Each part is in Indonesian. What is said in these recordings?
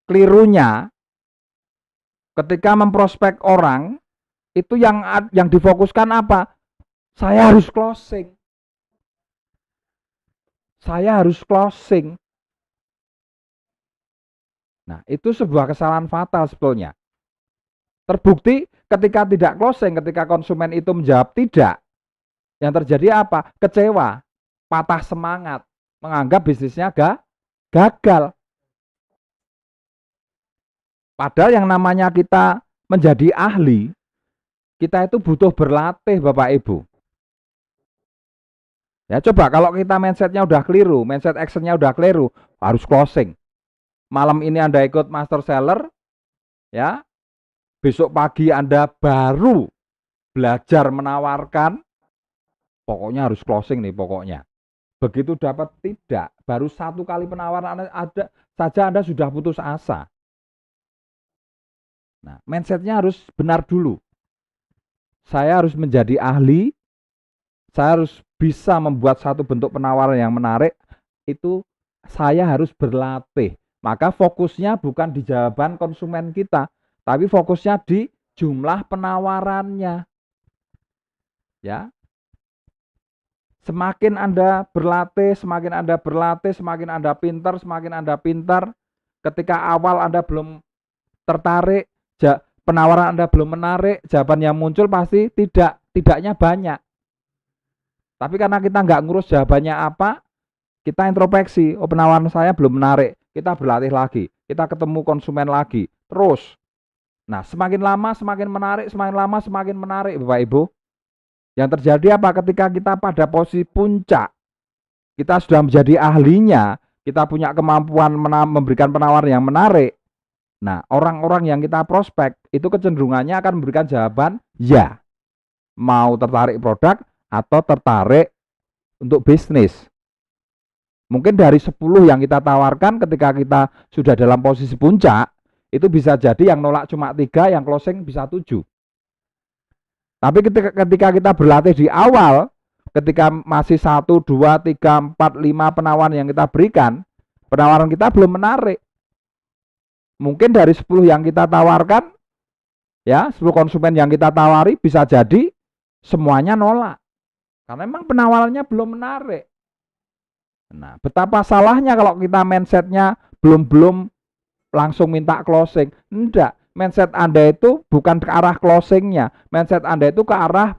kelirunya ketika memprospek orang itu yang difokuskan apa? Saya harus closing. Saya harus closing. Nah, itu sebuah kesalahan fatal sebetulnya. Terbukti ketika tidak closing, ketika konsumen itu menjawab tidak, yang terjadi apa? Kecewa, patah semangat, menganggap bisnisnya gagal. Padahal yang namanya kita menjadi ahli, kita itu butuh berlatih Bapak Ibu. Ya coba kalau kita mindsetnya udah keliru, mindset actionnya udah keliru, harus closing. Malam ini Anda ikut master seller, ya, besok pagi Anda baru belajar menawarkan, pokoknya harus closing nih pokoknya. Begitu dapat tidak, baru satu kali penawaran ada saja Anda sudah putus asa. Nah, mindsetnya harus benar dulu. Saya harus menjadi ahli, saya harus bisa membuat satu bentuk penawaran yang menarik, itu saya harus berlatih. Maka fokusnya bukan di jawaban konsumen kita, tapi fokusnya di jumlah penawarannya. Ya. Semakin Anda berlatih, semakin Anda berlatih, semakin Anda pintar, semakin Anda pintar. Ketika awal Anda belum tertarik, penawaran Anda belum menarik, jawaban yang muncul pasti tidaknya banyak. Tapi karena kita nggak ngurus jawabannya apa, kita introspeksi, oh penawaran saya belum menarik, kita berlatih lagi, kita ketemu konsumen lagi, terus. Nah, semakin lama semakin menarik, semakin lama semakin menarik Bapak Ibu. Yang terjadi apa? Ketika kita pada posisi puncak, kita sudah menjadi ahlinya, kita punya kemampuan memberikan penawaran yang menarik. Nah, orang-orang yang kita prospek itu kecenderungannya akan memberikan jawaban ya, mau tertarik produk atau tertarik untuk bisnis. Mungkin dari 10 yang kita tawarkan ketika kita sudah dalam posisi puncak, itu bisa jadi yang nolak cuma 3, yang closing bisa 7. Tapi ketika kita berlatih di awal, ketika masih 1, 2, 3, 4, 5 penawaran yang kita berikan, penawaran kita belum menarik. Mungkin dari 10 yang kita tawarkan, ya 10 konsumen yang kita tawari bisa jadi semuanya nolak. Karena memang penawarannya belum menarik. Nah, betapa salahnya kalau kita mindsetnya belum langsung minta closing. Enggak, mindset Anda itu bukan ke arah closingnya, mindset Anda itu ke arah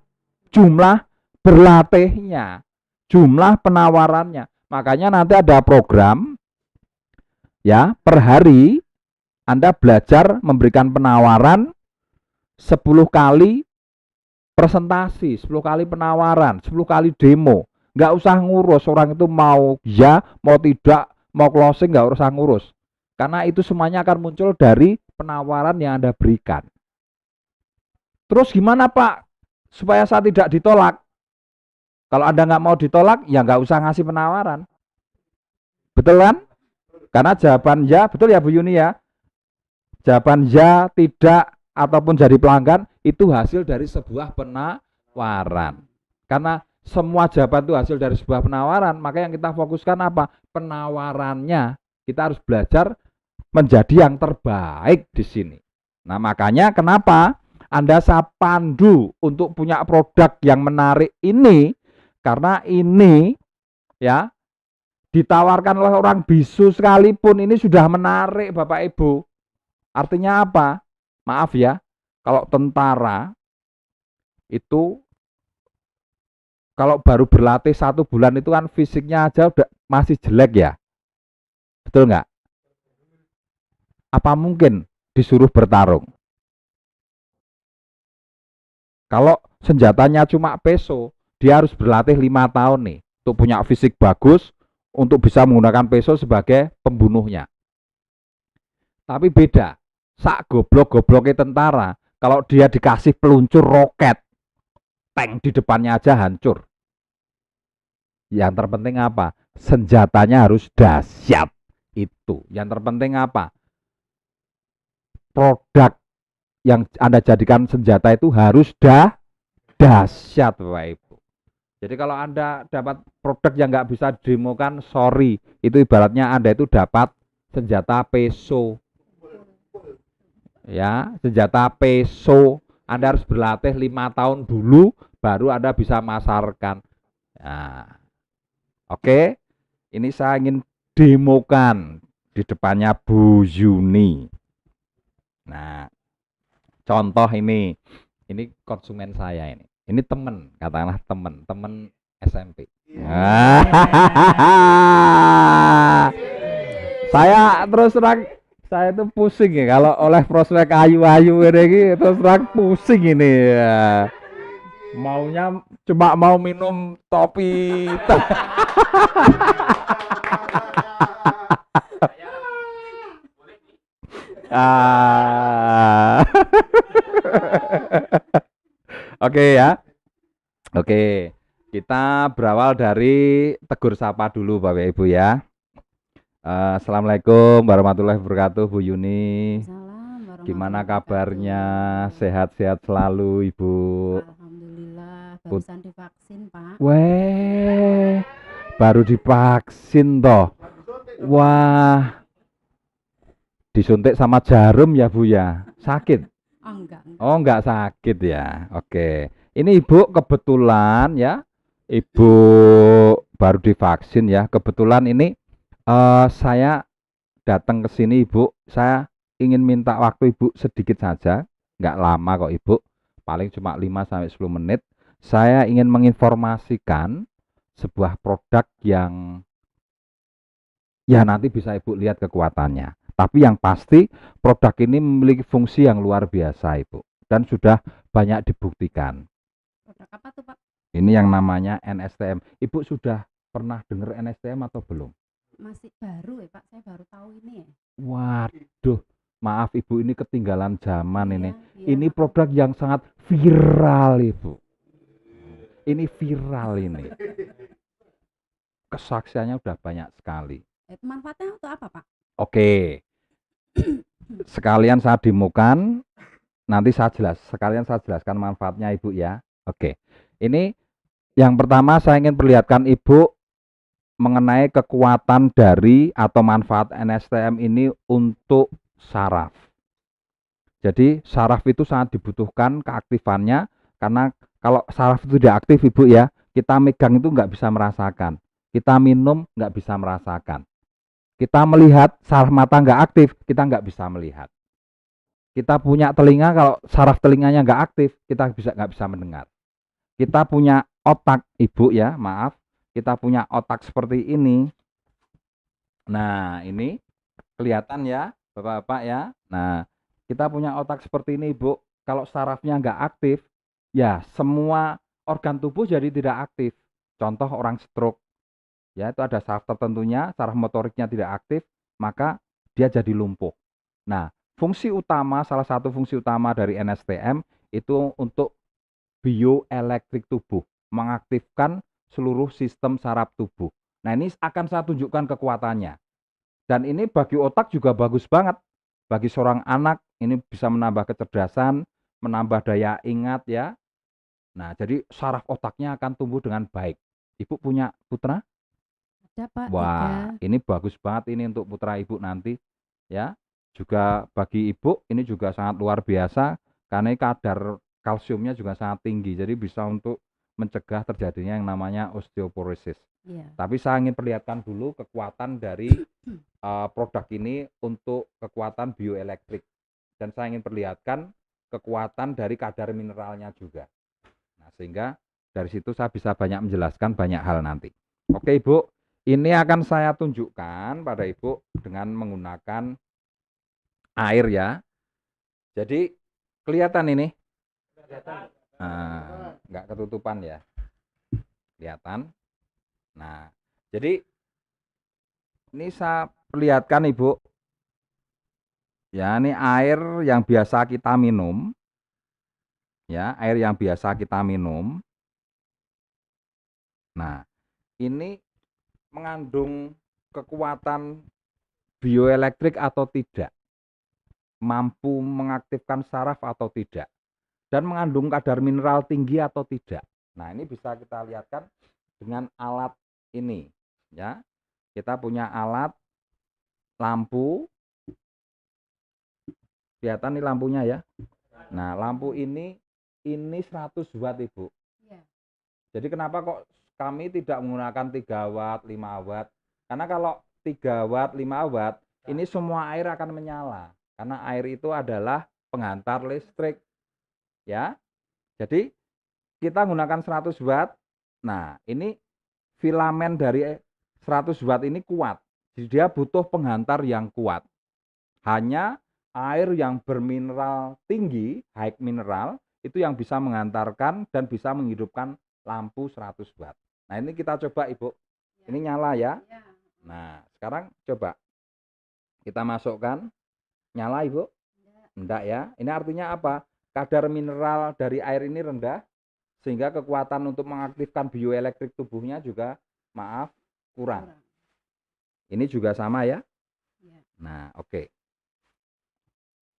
jumlah berlatihnya, jumlah penawarannya. Makanya nanti ada program ya, per hari Anda belajar memberikan penawaran 10 kali presentasi, 10 kali penawaran, 10 kali demo. Nggak usah ngurus orang itu mau ya, mau tidak, mau closing, nggak usah ngurus. Karena itu semuanya akan muncul dari penawaran yang Anda berikan. Terus gimana Pak supaya saya tidak ditolak? Kalau Anda nggak mau ditolak, ya nggak usah ngasih penawaran. Betul kan? Karena jawaban ya, betul ya Bu Yuni ya? Jawaban ya, tidak, ataupun jadi pelanggan, itu hasil dari sebuah penawaran. Karena semua jawaban itu hasil dari sebuah penawaran, maka yang kita fokuskan apa? Penawarannya. Kita harus belajar menjadi yang terbaik di sini. Nah, makanya kenapa Anda saya pandu untuk punya produk yang menarik ini, karena ini ya ditawarkan oleh orang bisu sekalipun ini sudah menarik Bapak Ibu. Artinya apa? Maaf ya, kalau tentara itu kalau baru berlatih 1 bulan itu kan fisiknya aja udah masih jelek ya. Betul nggak? Apa mungkin disuruh bertarung? Kalau senjatanya cuma peso, dia harus berlatih 5 tahun nih untuk punya fisik bagus, untuk bisa menggunakan peso sebagai pembunuhnya. Tapi beda, sak goblok-gobloknya tentara, kalau dia dikasih peluncur roket, tank di depannya aja hancur. Yang terpenting apa? Senjatanya harus dahsyat. Itu. Yang terpenting apa? Produk yang Anda jadikan senjata itu harus dahsyat Bapak Ibu. Jadi kalau Anda dapat produk yang nggak bisa demokan, sorry, itu ibaratnya Anda itu dapat senjata peso. Ya, senjata peso. Anda harus berlatih 5 tahun dulu, baru Anda bisa masarkan. Nah, oke, ini saya ingin demokan di depannya Bu Yuni. Nah, contoh ini konsumen saya ini. Ini temen, katakanlah temen SMP. Saya terus terang, saya itu pusing ya kalau oleh prospek ayu-ayu ini terus terang pusing ini ya. Maunya cuma mau minum topi. Ah. Oke ya. Oke. Kita berawal dari tegur sapa dulu Bapak Ibu ya. Assalamualaikum warahmatullahi wabarakatuh Bu Yuni. Gimana kabarnya? Sehat-sehat selalu Ibu. Alhamdulillah, barusan divaksin Pak. Weh, baru divaksin toh. Wah, disuntik sama jarum ya Bu ya? Sakit? Oh enggak. Oh enggak sakit ya. Oke. Ini Ibu kebetulan ya. Ibu baru divaksin ya. Kebetulan ini saya datang ke sini Ibu. Saya ingin minta waktu Ibu sedikit saja. Enggak lama kok Ibu. Paling cuma 5 sampai 10 menit. Saya ingin menginformasikan sebuah produk yang ya nanti bisa Ibu lihat kekuatannya. Tapi yang pasti produk ini memiliki fungsi yang luar biasa Ibu. Dan sudah banyak dibuktikan. Produk apa tuh Pak? Ini yang namanya NSTM. Ibu sudah pernah dengar NSTM atau belum? Masih baru ya Pak, saya baru tahu ini ya. Waduh, maaf Ibu ini ketinggalan zaman Iya, ini. iya, Ini maaf. produk yang sangat viral Ibu. Ini viral ini. Kesaksiannya udah banyak sekali. Manfaatnya untuk apa Pak? Oke, sekalian saya demokan, nanti sekalian saya jelaskan manfaatnya Ibu ya. Oke, ini yang pertama saya ingin perlihatkan Ibu mengenai kekuatan dari atau manfaat NSTM ini untuk saraf. Jadi saraf itu sangat dibutuhkan keaktifannya karena kalau saraf itu tidak aktif Ibu ya, kita megang itu nggak bisa merasakan. Kita minum nggak bisa merasakan. Kita melihat saraf mata nggak aktif, kita nggak bisa melihat. Kita punya telinga, kalau saraf telinganya nggak aktif, kita nggak bisa mendengar. Kita punya otak Ibu ya, maaf, kita punya otak seperti ini. Nah, ini kelihatan ya, Bapak-bapak ya. Nah, kita punya otak seperti ini, Ibu. Kalau sarafnya nggak aktif, ya semua organ tubuh jadi tidak aktif. Contoh orang stroke, ya itu ada saraf tertentunya, saraf motoriknya tidak aktif, maka dia jadi lumpuh. Nah, salah satu fungsi utama dari NSTM itu untuk bioelektrik tubuh, mengaktifkan seluruh sistem saraf tubuh. Nah, ini akan saya tunjukkan kekuatannya. Dan ini bagi otak juga bagus banget. Bagi seorang anak ini bisa menambah kecerdasan, menambah daya ingat ya. Nah, jadi saraf otaknya akan tumbuh dengan baik. Ibu punya putra? Ada Pak, 3. Wah, ini bagus banget ini untuk putra Ibu nanti ya. Juga bagi Ibu ini juga sangat luar biasa karena kadar kalsiumnya juga sangat tinggi. Jadi bisa untuk mencegah terjadinya yang namanya osteoporosis. Iya. Tapi saya ingin perlihatkan dulu kekuatan dari produk ini untuk kekuatan bioelektrik. Dan saya ingin perlihatkan kekuatan dari kadar mineralnya juga. Nah, sehingga dari situ saya bisa banyak menjelaskan banyak hal nanti. Oke Ibu, ini akan saya tunjukkan pada Ibu dengan menggunakan air ya. Jadi kelihatan ini? Nggak ketutupan ya. Kelihatan. Nah, jadi ini saya perlihatkan Ibu. Ya, ini air yang biasa kita minum. Ya, air yang biasa kita minum. Nah, ini mengandung kekuatan bioelektrik atau tidak, mampu mengaktifkan saraf atau tidak, dan mengandung kadar mineral tinggi atau tidak. Nah, ini bisa kita lihatkan dengan alat ini, ya. Kita punya alat lampu, Kelihatan nih lampunya ya. Nah, lampu ini 100 watt, Ibu. Iya. Jadi kenapa kok kami tidak menggunakan 3 watt, 5 watt? Karena kalau 3 watt, 5 watt, ini semua air akan menyala. Karena air itu adalah penghantar listrik. Ya. Jadi kita menggunakan 100 watt. Nah, ini filamen dari 100 watt ini kuat. Jadi dia butuh penghantar yang kuat. Hanya air yang bermineral tinggi, high mineral, itu yang bisa mengantarkan dan bisa menghidupkan lampu 100 watt. Nah, ini kita coba, Ibu. Ini nyala ya. Nah, sekarang coba kita masukkan. Nyala, Ibu? Enggak ya. Ini artinya apa? Kadar mineral dari air ini rendah, sehingga kekuatan untuk mengaktifkan bioelektrik tubuhnya juga, maaf, kurang. Ini juga sama ya. Nah, oke.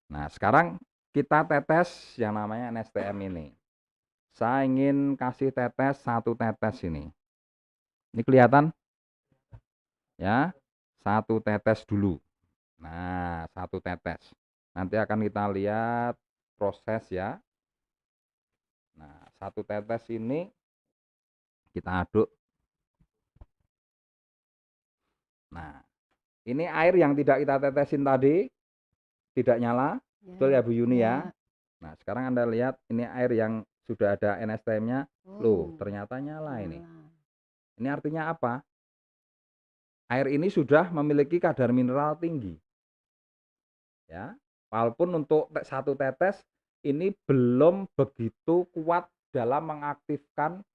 Nah, sekarang kita tetes yang namanya NSTM ini. Saya ingin kasih tetes 1 tetes ini. Ini kelihatan? Ya, 1 tetes dulu. Nah, 1 tetes. Nanti akan kita lihat proses ya. Nah, 1 tetes ini kita aduk. Nah, ini air yang tidak kita tetesin tadi, tidak nyala. Betul ya Bu Yuni ya? Nah, sekarang Anda lihat ini air yang sudah ada NSTM-nya. Loh, ternyata nyala ini. Ini artinya apa? Air ini sudah memiliki kadar mineral tinggi. Ya. Walaupun untuk 1 tetes ini belum begitu kuat dalam mengaktifkan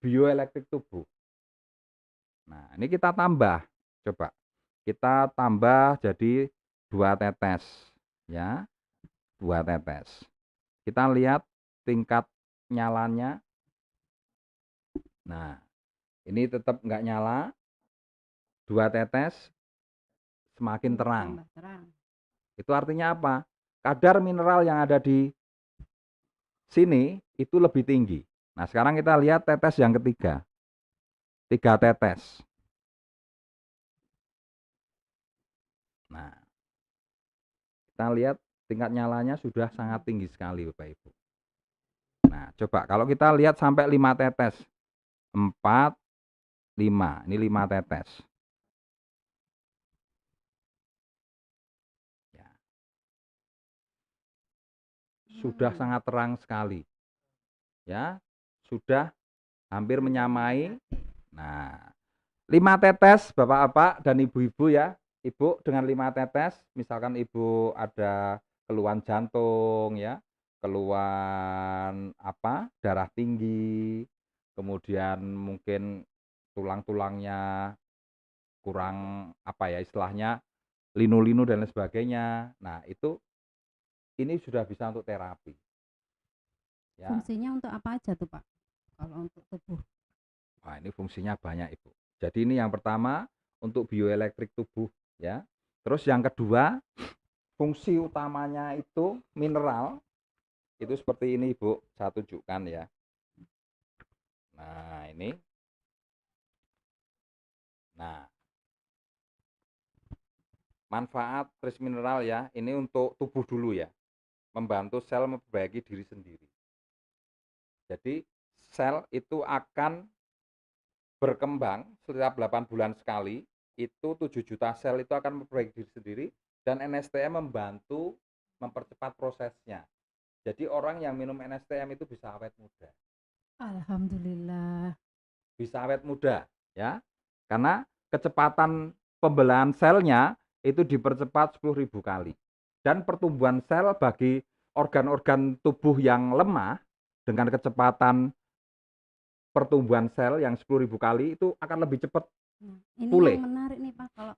bioelektrik tubuh. Nah, ini kita tambah. Coba. Kita tambah jadi 2 tetes, ya. 2 tetes. Kita lihat tingkat nyalanya. Nah, ini tetap nggak nyala. 2 tetes semakin terang. Itu artinya apa? Kadar mineral yang ada di sini itu lebih tinggi. Nah, sekarang kita lihat tetes yang ketiga. 3 tetes. Nah, kita lihat tingkat nyalanya sudah sangat tinggi sekali, Bapak Ibu. Nah, coba kalau kita lihat sampai 5 tetes. 4, 5. Ini 5 tetes. Ya. Sudah sangat terang sekali. Ya, sudah hampir menyamai. Nah, 5 tetes Bapak-bapak dan Ibu-ibu ya. Ibu dengan 5 tetes, misalkan Ibu ada keluhan jantung ya, keluhan apa? Darah tinggi, kemudian mungkin tulang-tulangnya kurang apa ya istilahnya, linu-linu dan lain sebagainya. Nah, itu ini sudah bisa untuk terapi. Ya. Fungsinya untuk apa aja tuh, Pak? Kalau untuk tubuh. Wah, ini fungsinya banyak, Ibu. Jadi ini yang pertama untuk bioelektrik tubuh ya. Terus yang kedua, fungsi utamanya itu mineral. Itu seperti ini, Ibu. Saya tunjukkan ya. Nah, ini. Nah, manfaat tris mineral ya. Ini untuk tubuh dulu ya. Membantu sel memperbaiki diri sendiri. Jadi, sel itu akan berkembang setiap 8 bulan sekali. Itu 7 juta sel itu akan memperbaiki diri sendiri. Dan NSTM membantu mempercepat prosesnya. Jadi orang yang minum NSTM itu bisa awet muda. Alhamdulillah. Bisa awet muda ya. Karena kecepatan pembelahan selnya itu dipercepat 10.000 kali. Dan pertumbuhan sel bagi organ-organ tubuh yang lemah dengan kecepatan pertumbuhan sel yang 10.000 kali itu akan lebih cepat Ini pulih. yang menarik nih Pak, kalau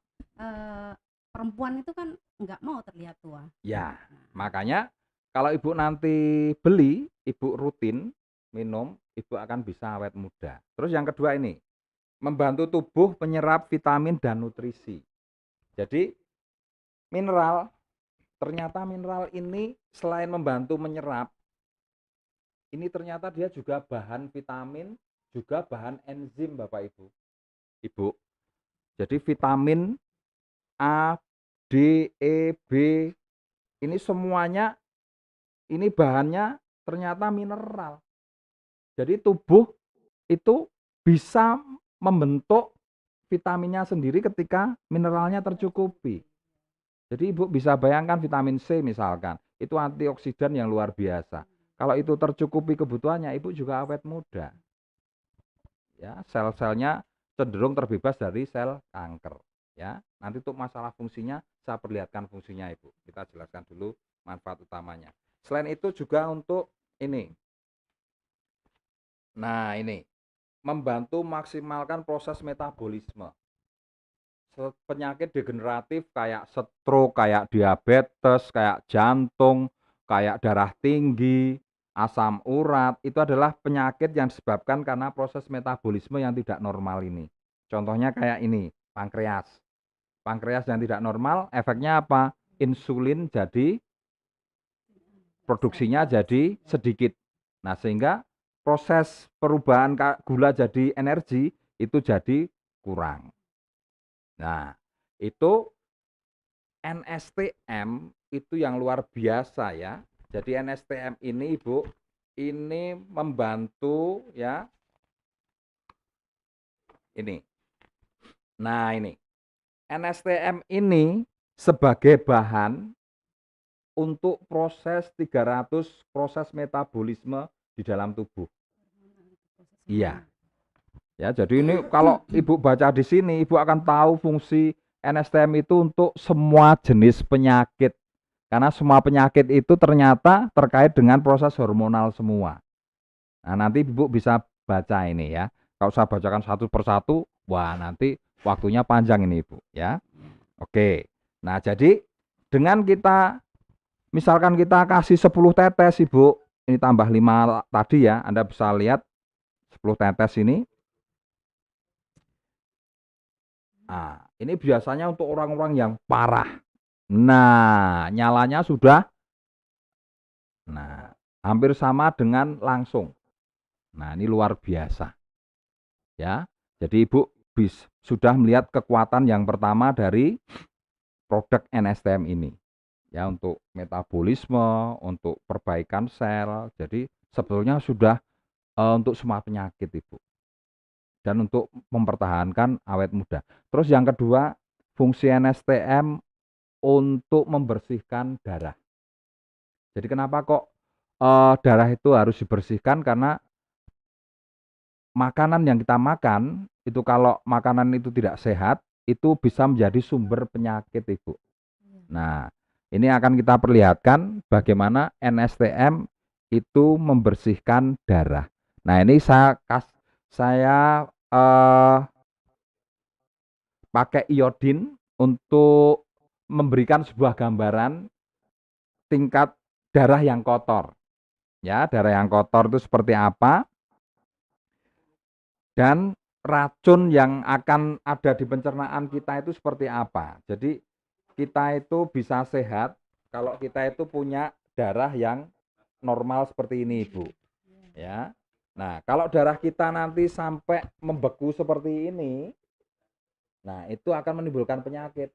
perempuan itu kan nggak mau terlihat tua. Ya, makanya kalau Ibu nanti beli, Ibu rutin minum, Ibu akan bisa awet muda. Terus yang kedua ini, membantu tubuh menyerap vitamin dan nutrisi. Jadi mineral, ternyata mineral ini selain membantu menyerap, ini ternyata dia juga bahan vitamin, juga bahan enzim Bapak Ibu. Ibu. Jadi vitamin A, D, E, B, Ini semuanya, ini bahannya ternyata mineral. Jadi tubuh itu bisa membentuk vitaminnya sendiri ketika mineralnya tercukupi. Jadi Ibu bisa bayangkan vitamin C misalkan, itu antioksidan yang luar biasa. Kalau itu tercukupi kebutuhannya, Ibu juga awet muda. Ya, sel-selnya cenderung terbebas dari sel kanker. Ya, nanti untuk masalah fungsinya saya perlihatkan fungsinya Ibu. Kita jelaskan dulu manfaat utamanya. Selain itu juga untuk ini. Nah, ini membantu maksimalkan proses metabolisme. Penyakit degeneratif kayak stroke, kayak diabetes, kayak jantung, kayak darah tinggi, asam urat, itu adalah penyakit yang disebabkan karena proses metabolisme yang tidak normal ini. Contohnya kayak ini, pankreas. Pankreas yang tidak normal, efeknya apa? Insulin jadi produksinya jadi sedikit. Nah, sehingga proses perubahan gula jadi energi itu jadi kurang. Nah, itu NSTM itu yang luar biasa ya. Jadi NSTM ini Ibu, ini membantu ya. Ini. Nah, ini. NSTM ini sebagai bahan untuk proses 300 proses metabolisme di dalam tubuh. Iya. Ya, jadi ini kalau Ibu baca di sini, Ibu akan tahu fungsi NSTM itu untuk semua jenis penyakit. Karena semua penyakit itu ternyata terkait dengan proses hormonal semua. Nah, nanti Ibu bisa baca ini ya. Kalau saya bacakan satu persatu, wah nanti waktunya panjang ini Ibu ya. Oke. Nah, jadi dengan kita misalkan kita kasih 10 tetes Ibu, ini tambah 5 tadi ya, Anda bisa lihat 10 tetes ini. Nah, ini biasanya untuk orang-orang yang parah. Nah, nyalanya sudah hampir sama dengan langsung. Nah, ini luar biasa. Ya. Jadi Ibu sudah melihat kekuatan yang pertama dari produk NSTM ini. Ya, untuk metabolisme, untuk perbaikan sel. Jadi sebetulnya sudah untuk semua penyakit Ibu. Dan untuk mempertahankan awet muda. Terus yang kedua, fungsi NSTM untuk membersihkan darah. Jadi kenapa kok darah itu harus dibersihkan? Karena makanan yang kita makan, itu kalau makanan itu tidak sehat, itu bisa menjadi sumber penyakit, Ibu. Nah, ini akan kita perlihatkan bagaimana NSTM itu membersihkan darah. Nah, ini saya pakai iodin untuk memberikan sebuah gambaran tingkat darah yang kotor. Ya, darah yang kotor itu seperti apa dan racun yang akan ada di pencernaan kita itu seperti apa. Jadi kita itu bisa sehat kalau kita itu punya darah yang normal seperti ini, Ibu. Ya. Nah, kalau darah kita nanti sampai membeku seperti ini, nah itu akan menimbulkan penyakit.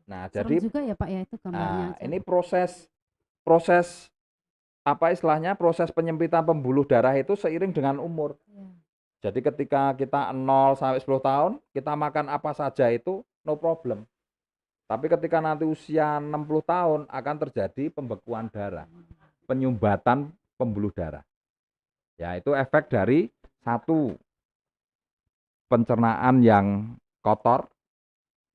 Nah, Serem jadi juga ya Pak ya itu gambarnya aja. ini proses apa istilahnya proses penyempitan pembuluh darah itu seiring dengan umur. Jadi ketika kita 0 sampai 10 tahun, kita makan apa saja itu no problem. Tapi ketika nanti usia 60 tahun akan terjadi pembekuan darah, penyumbatan pembuluh darah. Ya, itu efek dari satu pencernaan yang kotor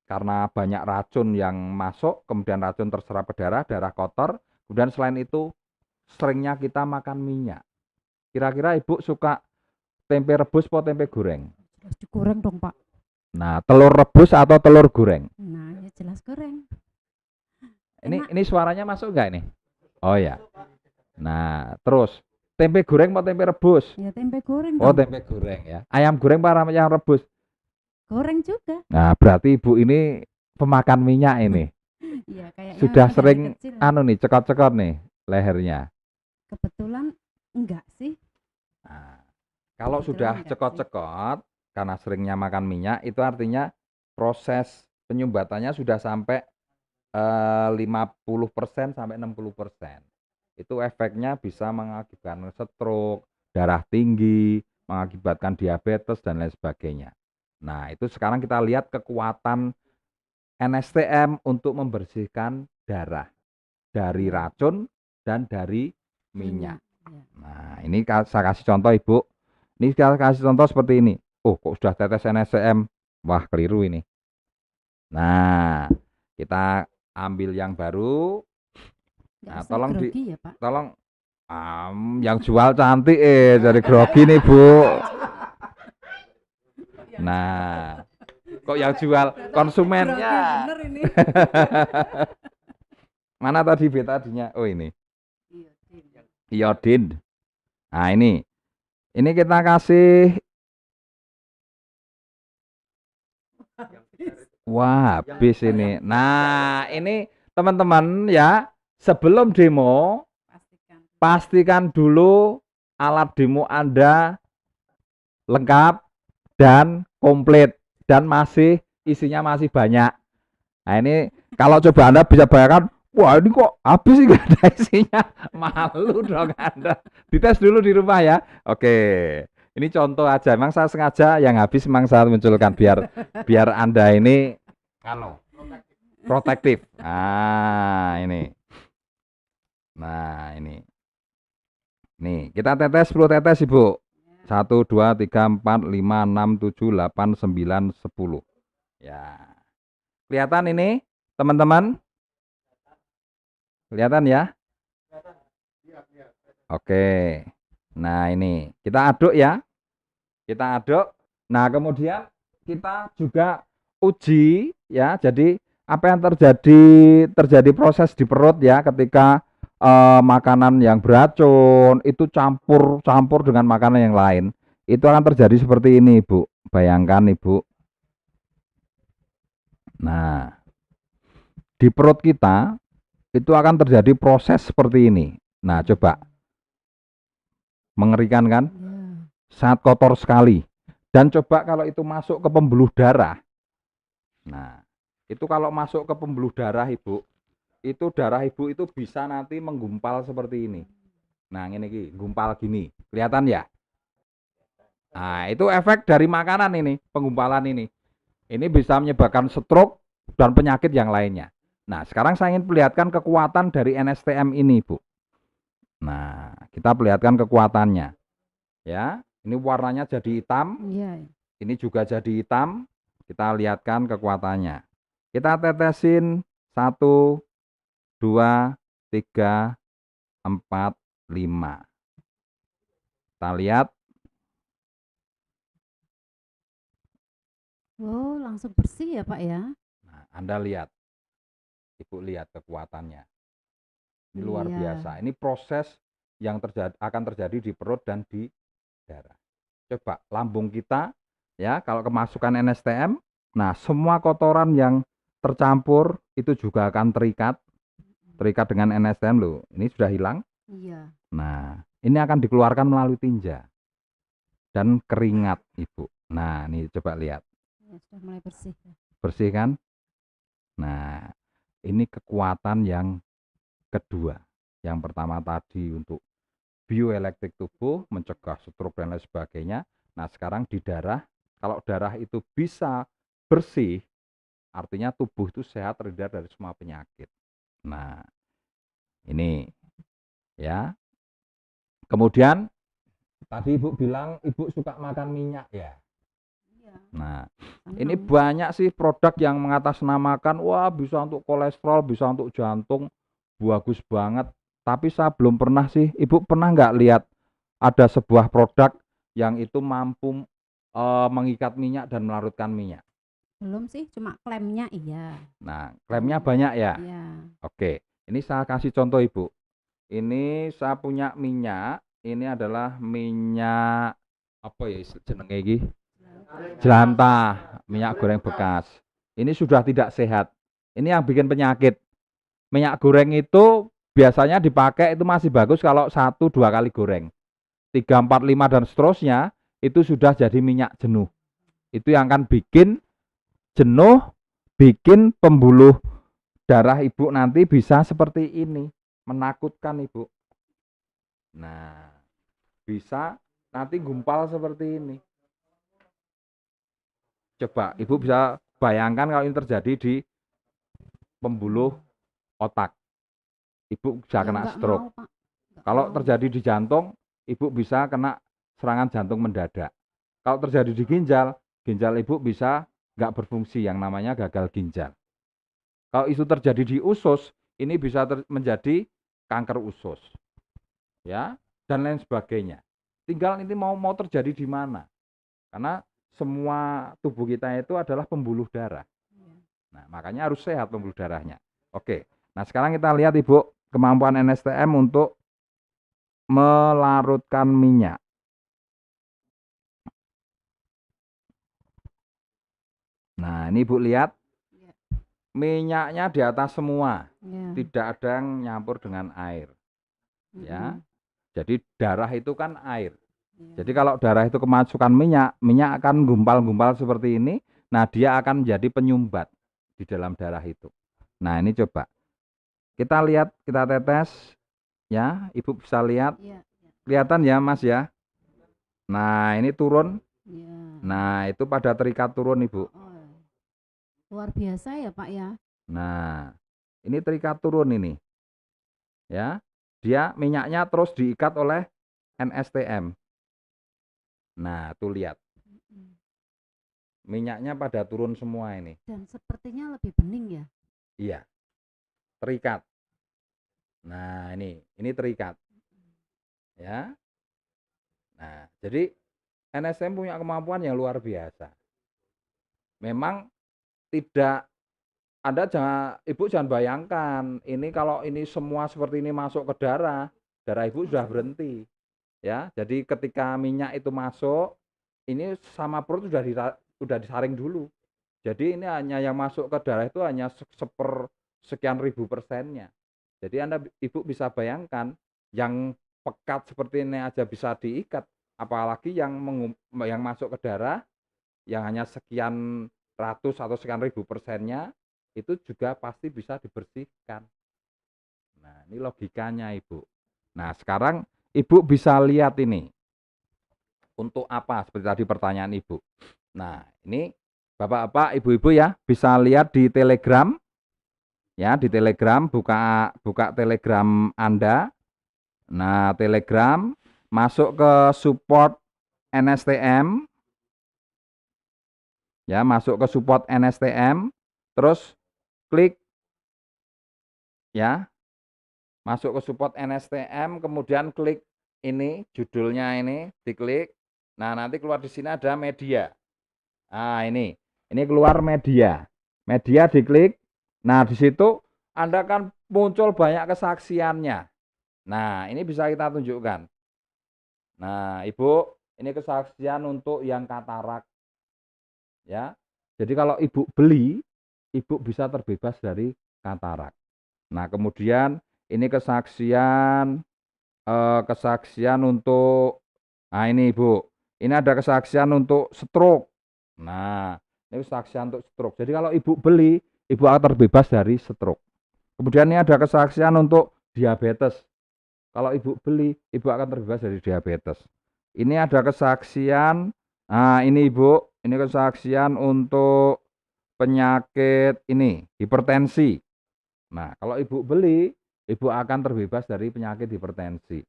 karena banyak racun yang masuk, kemudian racun terserap ke darah, darah kotor. Kemudian selain itu seringnya kita makan minyak. Kira-kira Ibu suka tempe rebus atau tempe goreng? Jelas digoreng dong Pak. Nah, telur rebus atau telur goreng? Nah, ya jelas goreng. Enak. Ini suaranya masuk nggak ini? Oh ya. Nah, terus tempe goreng atau tempe rebus? Ya tempe goreng Oh, dong. tempe goreng ya. Ayam goreng apa ayam rebus? Goreng juga. Nah, berarti Ibu ini pemakan minyak ini. Iya, kayaknya Sudah memang dari sering kecil. nih cekot-cekot nih lehernya. Kebetulan enggak sih. Nah, kalau Kebetulan sudah enggak sih. cekot-cekot karena seringnya makan minyak itu artinya proses penyumbatannya sudah sampai 50% sampai 60%. Itu efeknya bisa mengakibatkan stroke, darah tinggi, mengakibatkan diabetes dan lain sebagainya. Nah, itu sekarang kita lihat kekuatan NSTM untuk membersihkan darah dari racun dan dari minyak. Ya. Nah, ini saya kasih contoh Ibu. Ini saya kasih contoh seperti ini. Oh, kok sudah tetes NSTM? Wah, keliru ini. Nah, kita ambil yang baru. Nah, Nggak usah tolong grogi ya, Pak. tolong yang jual cantik dari grogi nih Bu. Nah, kok yang jual konsumennya? Bener ini. Mana tadi betadinya? Oh ini, iodin. Nah ini kita kasih. Wah, habis ini. Nah, ini teman-teman ya, sebelum demo, pastikan dulu alat demo Anda lengkap dan komplit dan masih isinya masih banyak. Nah, ini kalau coba Anda bisa bayangkan, wah ini kok habis nggak ada isinya, malu dong Anda. Dites dulu di rumah ya. Oke, ini contoh aja. Memang saya sengaja yang habis memang saya munculkan biar Anda ini protektif. Nah ini. Nih kita tetes 10 tetes Ibu. 1, 2, 3, 4, 5, 6, 7, 8, 9, 10. Ya. Kelihatan ini teman-teman? Kelihatan ya? Oke. Nah ini kita aduk ya. Kita aduk. Nah kemudian kita juga uji ya. Jadi apa yang terjadi proses di perut ya ketika makanan yang beracun itu campur dengan makanan yang lain. Itu akan terjadi seperti ini Ibu. Bayangkan Ibu. Nah di perut kita itu akan terjadi proses seperti ini. Nah coba. Mengerikan kan? Sangat kotor sekali. Dan coba kalau itu masuk ke pembuluh darah. Nah, itu kalau masuk ke pembuluh darah Ibu, itu darah Ibu itu bisa nanti menggumpal seperti ini. Nah, ini gumpal gini. Kelihatan ya? Nah, itu efek dari makanan ini, penggumpalan ini. Ini bisa menyebabkan stroke dan penyakit yang lainnya. Nah, sekarang saya ingin perlihatkan kekuatan dari NSTM ini, Bu. Nah, kita perlihatkan kekuatannya. Ya, ini warnanya jadi hitam. Iya. Ini juga jadi hitam. Kita lihatkan kekuatannya. Kita tetesin 1, 2, 3, 4, 5. Kita lihat. Oh, langsung bersih ya, Pak ya? Nah, Anda lihat. Ibu lihat kekuatannya. Ini luar biasa. Ini proses yang akan terjadi di perut dan di darah. Coba lambung kita ya, kalau kemasukan NSTM, nah semua kotoran yang tercampur itu juga akan terikat dengan NSTM loh. Ini sudah hilang. Iya. Nah, ini akan dikeluarkan melalui tinja dan keringat Ibu. Nah, ini coba lihat. Ya, sudah mulai bersih. Bersih kan? Nah, ini kekuatan yang kedua. Yang pertama tadi untuk bioelektrik tubuh, mencegah stroke dan lain sebagainya. Nah, sekarang di darah, kalau darah itu bisa bersih, artinya tubuh itu sehat, terhindar dari semua penyakit. Nah, ini ya. Kemudian tadi Ibu bilang Ibu suka makan minyak ya. Nah, ini banyak sih produk yang mengatasnamakan, wah bisa untuk kolesterol, bisa untuk jantung, bagus banget. Tapi saya belum pernah sih, Ibu pernah nggak lihat ada sebuah produk yang itu mampu mengikat minyak dan melarutkan minyak? Belum sih, cuma klemnya iya. Nah, klemnya banyak ya? Iya. Oke, ini saya kasih contoh Ibu. Ini saya punya minyak, ini adalah minyak apa ya jenenge iki? Jelantah, minyak goreng bekas. Ini sudah tidak sehat. Ini yang bikin penyakit. Minyak goreng itu biasanya dipakai itu masih bagus kalau 1-2 kali goreng. 3, 4, 5 dan seterusnya itu sudah jadi minyak jenuh. Itu yang akan bikin jenuh, bikin pembuluh darah ibu nanti bisa seperti ini, menakutkan ibu. Nah, bisa nanti gumpal seperti ini. Coba ibu bisa bayangkan kalau ini terjadi di pembuluh otak, ibu bisa Ya kena nggak mau stroke. Pak, nggak Kalau mau. terjadi di jantung, ibu bisa kena serangan jantung mendadak. Kalau terjadi di ginjal, ginjal ibu bisa nggak berfungsi yang namanya gagal ginjal. Kalau itu terjadi di usus, ini bisa menjadi kanker usus, ya, dan lain sebagainya. Tinggal ini mau terjadi di mana, karena semua tubuh kita itu adalah pembuluh darah. Iya. Nah, makanya harus sehat pembuluh darahnya. Oke, nah sekarang kita lihat ibu kemampuan NSTM untuk melarutkan minyak. Nah, ini ibu lihat Iya. minyaknya di atas semua, Iya. tidak ada yang nyampur dengan air, ya. Mm-mm. Jadi darah itu kan air. Iya. Jadi kalau darah itu kemasukan minyak, minyak akan gumpal-gumpal seperti ini. Nah, dia akan menjadi penyumbat di dalam darah itu. Nah, ini coba kita lihat, kita tetes, ya. Ibu bisa lihat, Iya. Iya. kelihatan ya, Mas ya. Nah, ini turun. Iya. Nah, itu pada terikat turun, Ibu. Oh, luar biasa ya Pak ya. Nah, ini terikat turun ini, ya. Dia minyaknya terus diikat oleh NSTM. Nah, tuh lihat. Mm-mm. Minyaknya pada turun semua ini. Dan sepertinya lebih bening ya. Iya, terikat. Nah, ini terikat, ya. Nah, jadi NSTM punya kemampuan yang luar biasa. Memang tidak, Anda jangan, Ibu jangan bayangkan, ini kalau ini semua seperti ini masuk ke darah Ibu sudah berhenti. Ya, jadi ketika minyak itu masuk, ini sama perut sudah disaring dulu. Jadi ini hanya yang masuk ke darah itu hanya sekian ribu persennya. Jadi Ibu bisa bayangkan yang pekat seperti ini aja bisa diikat, apalagi yang masuk ke darah yang hanya sekian ratus atau sekian ribu persennya itu juga pasti bisa dibersihkan. Nah, ini logikanya Ibu. Nah, sekarang Ibu bisa lihat ini. Untuk apa? Seperti tadi pertanyaan Ibu. Nah, ini Bapak-bapak, Ibu-ibu ya, bisa lihat di Telegram. Ya, di Telegram, buka Telegram Anda. Nah, Telegram masuk ke support NSTM. Ya, masuk ke support NSTM, terus klik, ya, masuk ke support NSTM, kemudian klik ini, judulnya ini, diklik. Nah, nanti keluar di sini ada media. Nah, ini keluar media. Media diklik. Nah, di situ Anda kan muncul banyak kesaksiannya. Nah, ini bisa kita tunjukkan. Nah, Ibu, ini kesaksian untuk yang katarak, ya. Jadi kalau Ibu beli, Ibu bisa terbebas dari katarak. Nah, kemudian ini kesaksian untuk, nah ini Ibu, ini ada kesaksian untuk stroke. Nah, ini kesaksian untuk stroke. Jadi kalau Ibu beli, Ibu akan terbebas dari stroke. Kemudian ini ada kesaksian untuk diabetes. Kalau Ibu beli, Ibu akan terbebas dari diabetes. Ini ada kesaksian, nah ini Ibu, ini kesaksian untuk penyakit ini, hipertensi. Nah, kalau Ibu beli, Ibu akan terbebas dari penyakit hipertensi.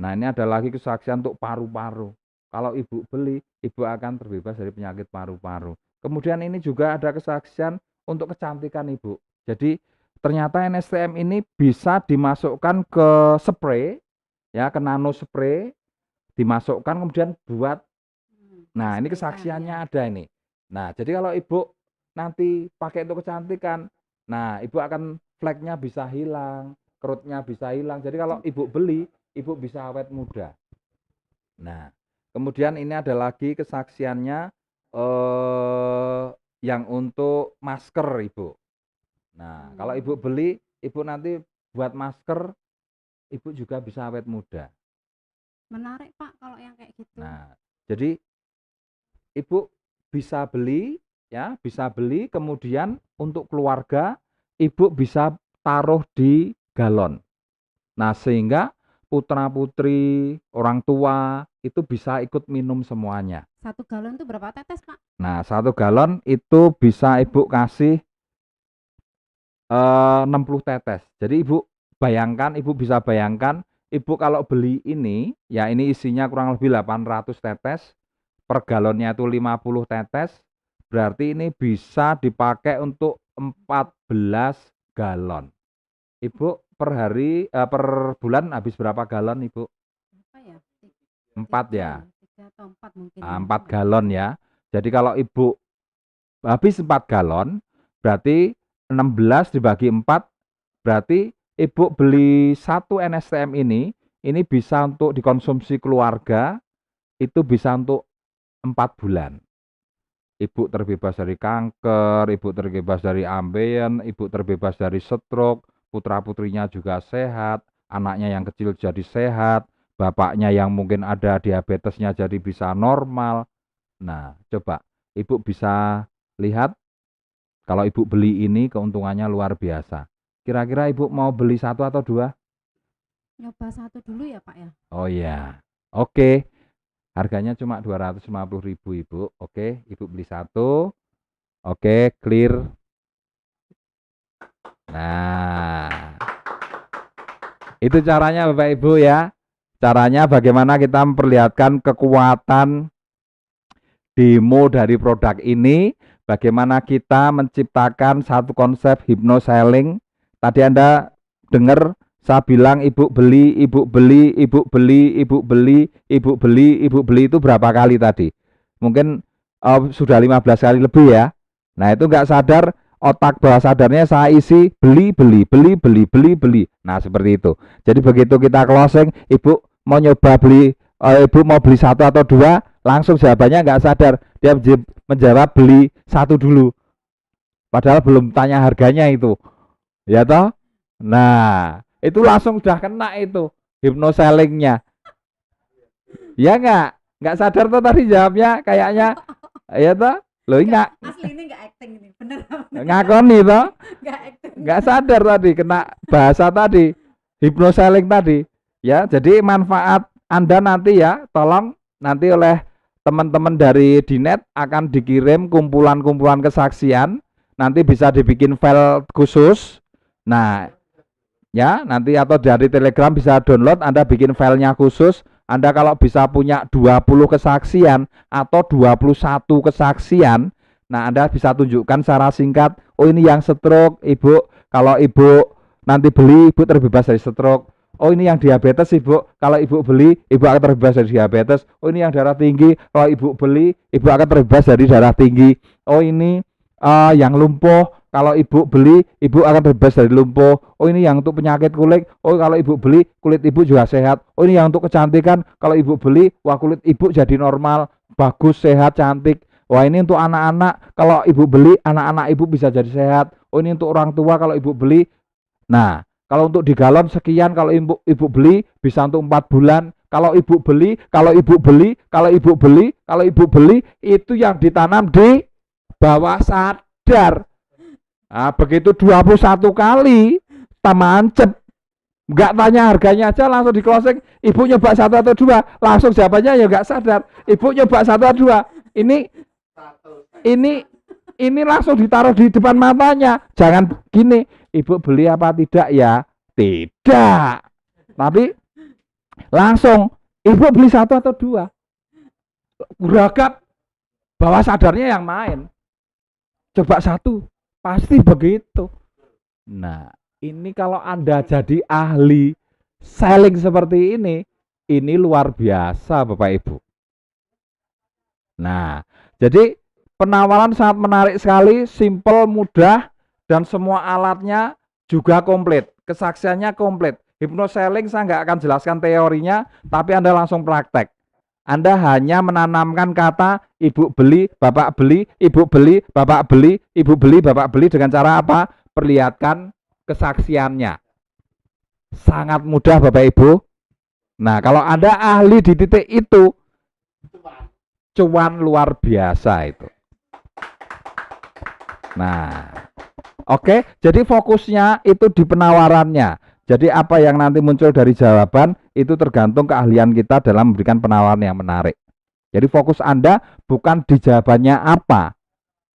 Nah, ini ada lagi kesaksian untuk paru-paru. Kalau Ibu beli, Ibu akan terbebas dari penyakit paru-paru. Kemudian ini juga ada kesaksian untuk kecantikan Ibu. Jadi ternyata NSTM ini bisa dimasukkan ke spray, ya, ke nano spray, dimasukkan kemudian buat. Nah, ini kesaksiannya ya. ada ini. Nah, jadi kalau Ibu nanti pakai untuk kecantikan, nah Ibu akan fleknya bisa hilang, kerutnya bisa hilang. Jadi kalau Ibu beli, Ibu bisa awet muda. Nah, kemudian ini ada lagi kesaksiannya yang untuk masker Ibu. Nah, kalau Ibu beli, Ibu nanti buat masker, Ibu juga bisa awet muda. Menarik Pak kalau yang kayak gitu. Nah, jadi Ibu bisa beli, ya, bisa beli kemudian untuk keluarga ibu bisa taruh di galon. Nah, sehingga putra-putri, orang tua itu bisa ikut minum semuanya. 1 galon itu berapa tetes, Pak? Nah, 1 galon itu bisa ibu kasih 60 tetes. Jadi ibu bayangkan, ibu bisa bayangkan, ibu kalau beli ini, ya ini isinya kurang lebih 800 tetes, per galonnya itu 50 tetes, berarti ini bisa dipakai untuk 14 galon. Ibu per hari, per bulan habis berapa galon ibu? Berapa ya? 4 ya? 3 atau 4 mungkin. 4 galon ya. Jadi kalau ibu habis 4 galon, berarti 16 dibagi 4, berarti ibu beli 1 NSTM ini bisa untuk dikonsumsi keluarga, itu bisa untuk 4 bulan. Ibu terbebas dari kanker, ibu terbebas dari ambeien, ibu terbebas dari stroke, putra-putrinya juga sehat, anaknya yang kecil jadi sehat, bapaknya yang mungkin ada diabetesnya jadi bisa normal. Nah, coba ibu bisa lihat kalau ibu beli ini keuntungannya luar biasa. Kira-kira ibu mau beli 1 atau 2? Nyoba 1 dulu ya, Pak ya. Oh iya. Oke. Harganya cuma 250.000 ibu. Oke, ibu beli 1. Oke, clear. Nah, itu caranya Bapak Ibu ya. Caranya bagaimana kita memperlihatkan kekuatan demo dari produk ini, bagaimana kita menciptakan satu konsep hypnoselling. Tadi Anda dengar saya bilang ibu beli, ibu beli, ibu beli, ibu beli, ibu beli, ibu beli itu berapa kali tadi? Mungkin sudah 15 kali lebih ya. Nah, itu nggak sadar, otak bawah sadarnya saya isi beli, beli, beli, beli, beli, beli. Nah, seperti itu. Jadi begitu kita closing, ibu mau nyoba beli, ibu mau beli 1 atau 2, langsung jawabannya nggak sadar. Dia menjawab beli 1 dulu. Padahal belum tanya harganya itu. Ya toh? Nah, itu langsung udah kena itu hypnosellingnya. Ya nggak sadar tuh tadi jawabnya kayaknya. Ya toh? Loh enggak Asli ini enggak acting ini, bener. ngakoni toh? Enggak acting. Nggak sadar tadi kena bahasa tadi, hypnoselling tadi. Ya, jadi manfaat Anda nanti ya, tolong nanti oleh teman-teman dari Dinet akan dikirim kumpulan-kumpulan kesaksian, nanti bisa dibikin file khusus. Nah, ya nanti atau dari Telegram bisa download, Anda bikin filenya khusus. Anda kalau bisa punya 20 kesaksian atau 21 kesaksian, nah Anda bisa tunjukkan secara singkat, oh ini yang stroke ibu, kalau ibu nanti beli ibu terbebas dari stroke. Oh ini yang diabetes ibu, kalau ibu beli ibu akan terbebas dari diabetes. Oh ini yang darah tinggi, kalau ibu beli ibu akan terbebas dari darah tinggi. Oh ini yang lumpuh, kalau ibu beli ibu akan terbebas dari lumpuh. Oh ini yang untuk penyakit kulit, oh kalau ibu beli kulit ibu juga sehat. Oh ini yang untuk kecantikan, kalau ibu beli wah kulit ibu jadi normal, bagus, sehat, cantik. Wah ini untuk anak-anak, kalau ibu beli anak-anak ibu bisa jadi sehat. Oh ini untuk orang tua, kalau ibu beli. Nah, kalau untuk di galon sekian, kalau ibu beli bisa untuk 4 bulan. Kalau ibu beli, kalau ibu beli, kalau ibu beli, kalau ibu beli, itu yang ditanam di bawah sadar. Nah, begitu 21 kali tamancep, nggak tanya harganya aja langsung di closing. Ibu nyoba 1 atau 2, langsung jawabannya ya nggak sadar. Ibu nyoba 1 atau 2, ini langsung ditaruh di depan matanya. Jangan gini, ibu beli apa tidak ya? Tidak. Tapi langsung ibu beli 1 atau 2. Geragap bawah sadarnya yang main. Coba 1, pasti begitu. Nah, ini kalau Anda jadi ahli selling seperti ini luar biasa Bapak Ibu. Nah, jadi penawaran sangat menarik sekali, simple, mudah, dan semua alatnya juga komplit. Kesaksiannya komplit. Hypnoselling saya nggak akan jelaskan teorinya, tapi Anda langsung praktek. Anda hanya menanamkan kata ibu beli, bapak beli, ibu beli, bapak beli, ibu beli, bapak beli dengan cara apa? Perlihatkan kesaksiannya. Sangat mudah Bapak Ibu. Nah, kalau Anda ahli di titik itu, cuan luar biasa itu. Nah, Oke, jadi fokusnya itu di penawarannya. Jadi apa yang nanti muncul dari jawaban itu tergantung keahlian kita dalam memberikan penawaran yang menarik. Jadi fokus Anda bukan di jawabannya apa.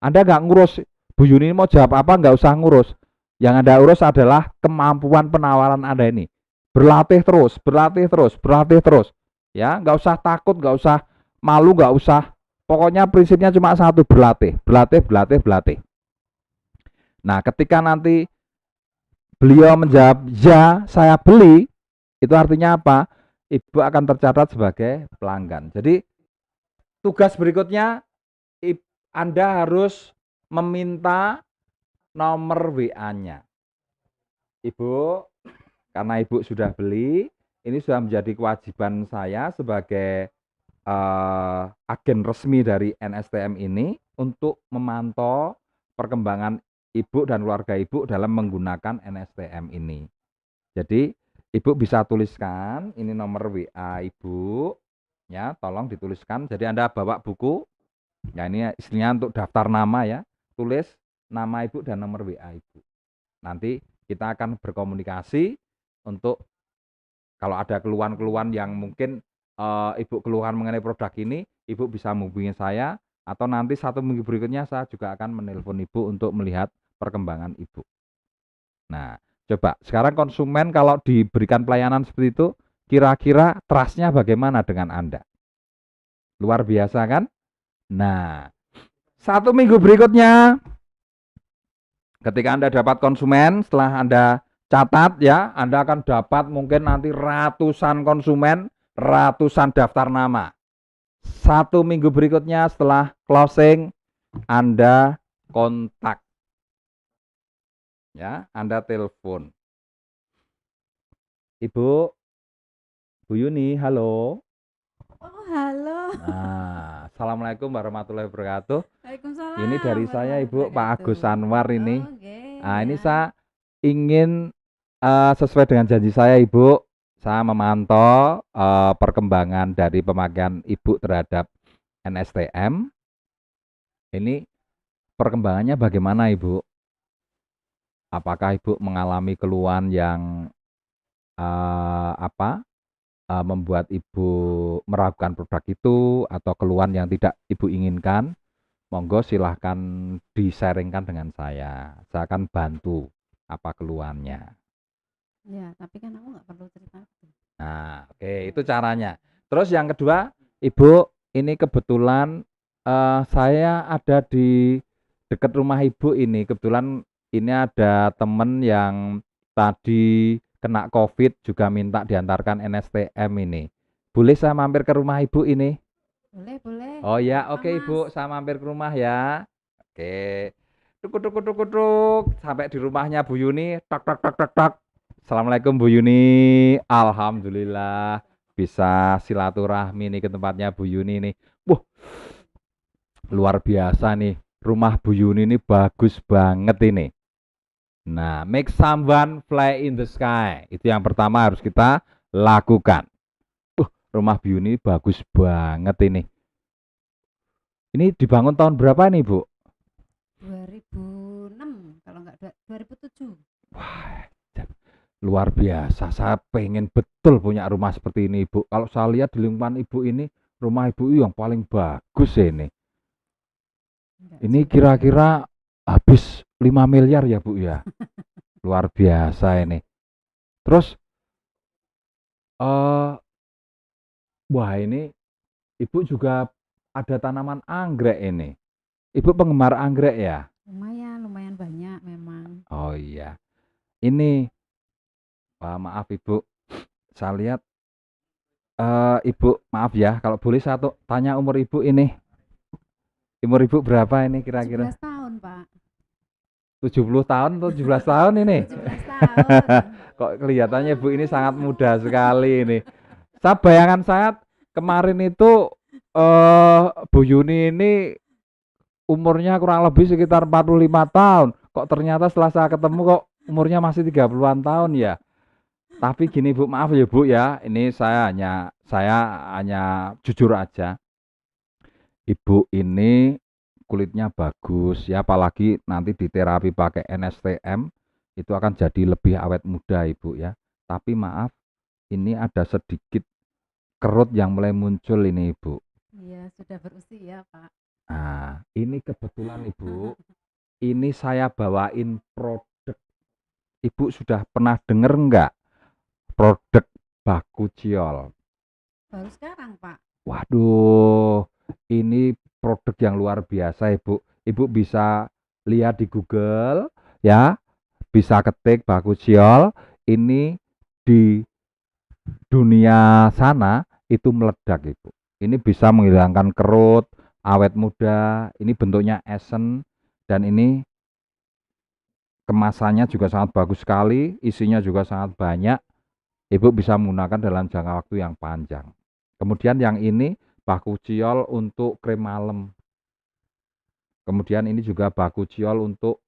Anda nggak ngurus, Bu Yuni mau jawab apa, nggak usah ngurus. Yang Anda urus adalah kemampuan penawaran Anda ini. Berlatih terus, berlatih terus, berlatih terus. Ya, nggak usah takut, nggak usah malu, nggak usah. Pokoknya prinsipnya cuma satu, berlatih, berlatih, berlatih, berlatih. Nah, ketika nanti beliau menjawab ya saya beli, itu artinya apa? Ibu akan tercatat sebagai pelanggan. Jadi tugas berikutnya Anda harus meminta nomor WA-nya. Ibu, karena Ibu sudah beli, ini sudah menjadi kewajiban saya sebagai agen resmi dari NSTM ini untuk memantau perkembangan Ibu dan keluarga Ibu dalam menggunakan NSTM ini. Jadi Ibu bisa tuliskan ini nomor WA Ibu, ya, tolong dituliskan. Jadi Anda bawa buku, ya ini istilahnya untuk daftar nama ya, tulis nama Ibu dan nomor WA Ibu. Nanti kita akan berkomunikasi untuk kalau ada keluhan-keluhan yang mungkin Ibu keluhan mengenai produk ini, Ibu bisa menghubungi saya atau nanti 1 minggu berikutnya saya juga akan menelpon Ibu untuk melihat perkembangan Ibu. Nah, coba sekarang konsumen kalau diberikan pelayanan seperti itu, kira-kira trust-nya bagaimana dengan Anda? Luar biasa kan? Nah, 1 minggu berikutnya, ketika Anda dapat konsumen, setelah Anda catat ya, Anda akan dapat mungkin nanti ratusan konsumen, ratusan daftar nama. 1 minggu berikutnya setelah closing, Anda kontak. Ya, Anda telepon. Ibu, Bu Yuni, halo. Oh, halo. Nah, assalamualaikum warahmatullahi wabarakatuh. Waalaikumsalam Ini dari saya warahmatullahi Ibu, Pak Agus wabarakatuh. Anwar ini. Oke, Nah, ini ya. saya ingin sesuai dengan janji saya Ibu, saya memantau perkembangan dari pemakaian Ibu terhadap NSTM. Ini perkembangannya bagaimana Ibu? Apakah Ibu mengalami keluhan yang membuat Ibu meragukan produk itu atau keluhan yang tidak Ibu inginkan? Monggo silahkan di-sharingkan dengan saya. Saya akan bantu apa keluhannya. Ya, tapi kan aku nggak perlu cerita itu. Nah, oke, itu caranya. Terus yang kedua, Ibu, ini kebetulan saya ada di dekat rumah Ibu ini. Kebetulan ini ada temen yang tadi kena COVID juga minta diantarkan NSTM ini. Boleh saya mampir ke rumah Ibu ini? Boleh, boleh. Oh Nggak ya, apa-apa, oke Mas. Ibu, saya mampir ke rumah ya. Oke. Tuk tuk tuk tuk tuk. Sampai di rumahnya Bu Yuni. Tak tak tak tak tak. Assalamualaikum Bu Yuni. Alhamdulillah bisa silaturahmi nih ke tempatnya Bu Yuni nih. Wah, luar biasa nih. Rumah Bu Yuni ini bagus banget ini. Nah, make someone fly in the sky. Itu yang pertama harus kita lakukan. Rumah Bu Yuni bagus banget ini. Ini dibangun tahun berapa nih, Bu? 2006 kalau nggak 2007. Wah, luar biasa. Saya pengen betul punya rumah seperti ini, Ibu. Kalau saya lihat di lingkungan Ibu ini, rumah Ibu yang paling bagus ini. Enggak Ini juga. kira-kira habis 5 miliar ya, Bu ya. Luar biasa ini. Terus wah ini Ibu juga ada tanaman anggrek ini. Ibu penggemar anggrek ya? Lumayan, lumayan banyak memang. Oh iya. Ini maaf Ibu, saya lihat Ibu, maaf ya, kalau boleh satu tanya umur Ibu ini. Umur Ibu berapa ini kira-kira? 17 tahun, Pak. 70 tahun atau 17 tahun ini? 17 tahun. Kok kelihatannya Ibu ini sangat muda sekali ini. Bayangan saya kemarin itu Bu Yuni ini umurnya kurang lebih sekitar 45 tahun. Kok ternyata setelah saya ketemu kok umurnya masih 30-an tahun ya. Tapi gini Bu, maaf ya Bu ya, ini saya hanya jujur aja. Ibu ini kulitnya bagus ya, apalagi nanti diterapi pakai NSTM itu akan jadi lebih awet muda Ibu ya. Tapi maaf, ini ada sedikit kerut yang mulai muncul ini Ibu. Iya, sudah berusia, Pak. Nah, ini kebetulan Ibu, ini saya bawain produk. Ibu sudah pernah dengar enggak produk baku ciol? Baru sekarang, Pak. Waduh, ini produk yang luar biasa Ibu. Ibu bisa lihat di Google ya, bisa ketik baku ciol. Ini di dunia sana itu meledak Ibu. Ini bisa menghilangkan kerut, awet muda. Ini bentuknya esen dan ini kemasannya juga sangat bagus sekali, isinya juga sangat banyak. Ibu bisa menggunakan dalam jangka waktu yang panjang. Kemudian yang ini baku ciol untuk krim malam. Kemudian ini juga baku ciol untuk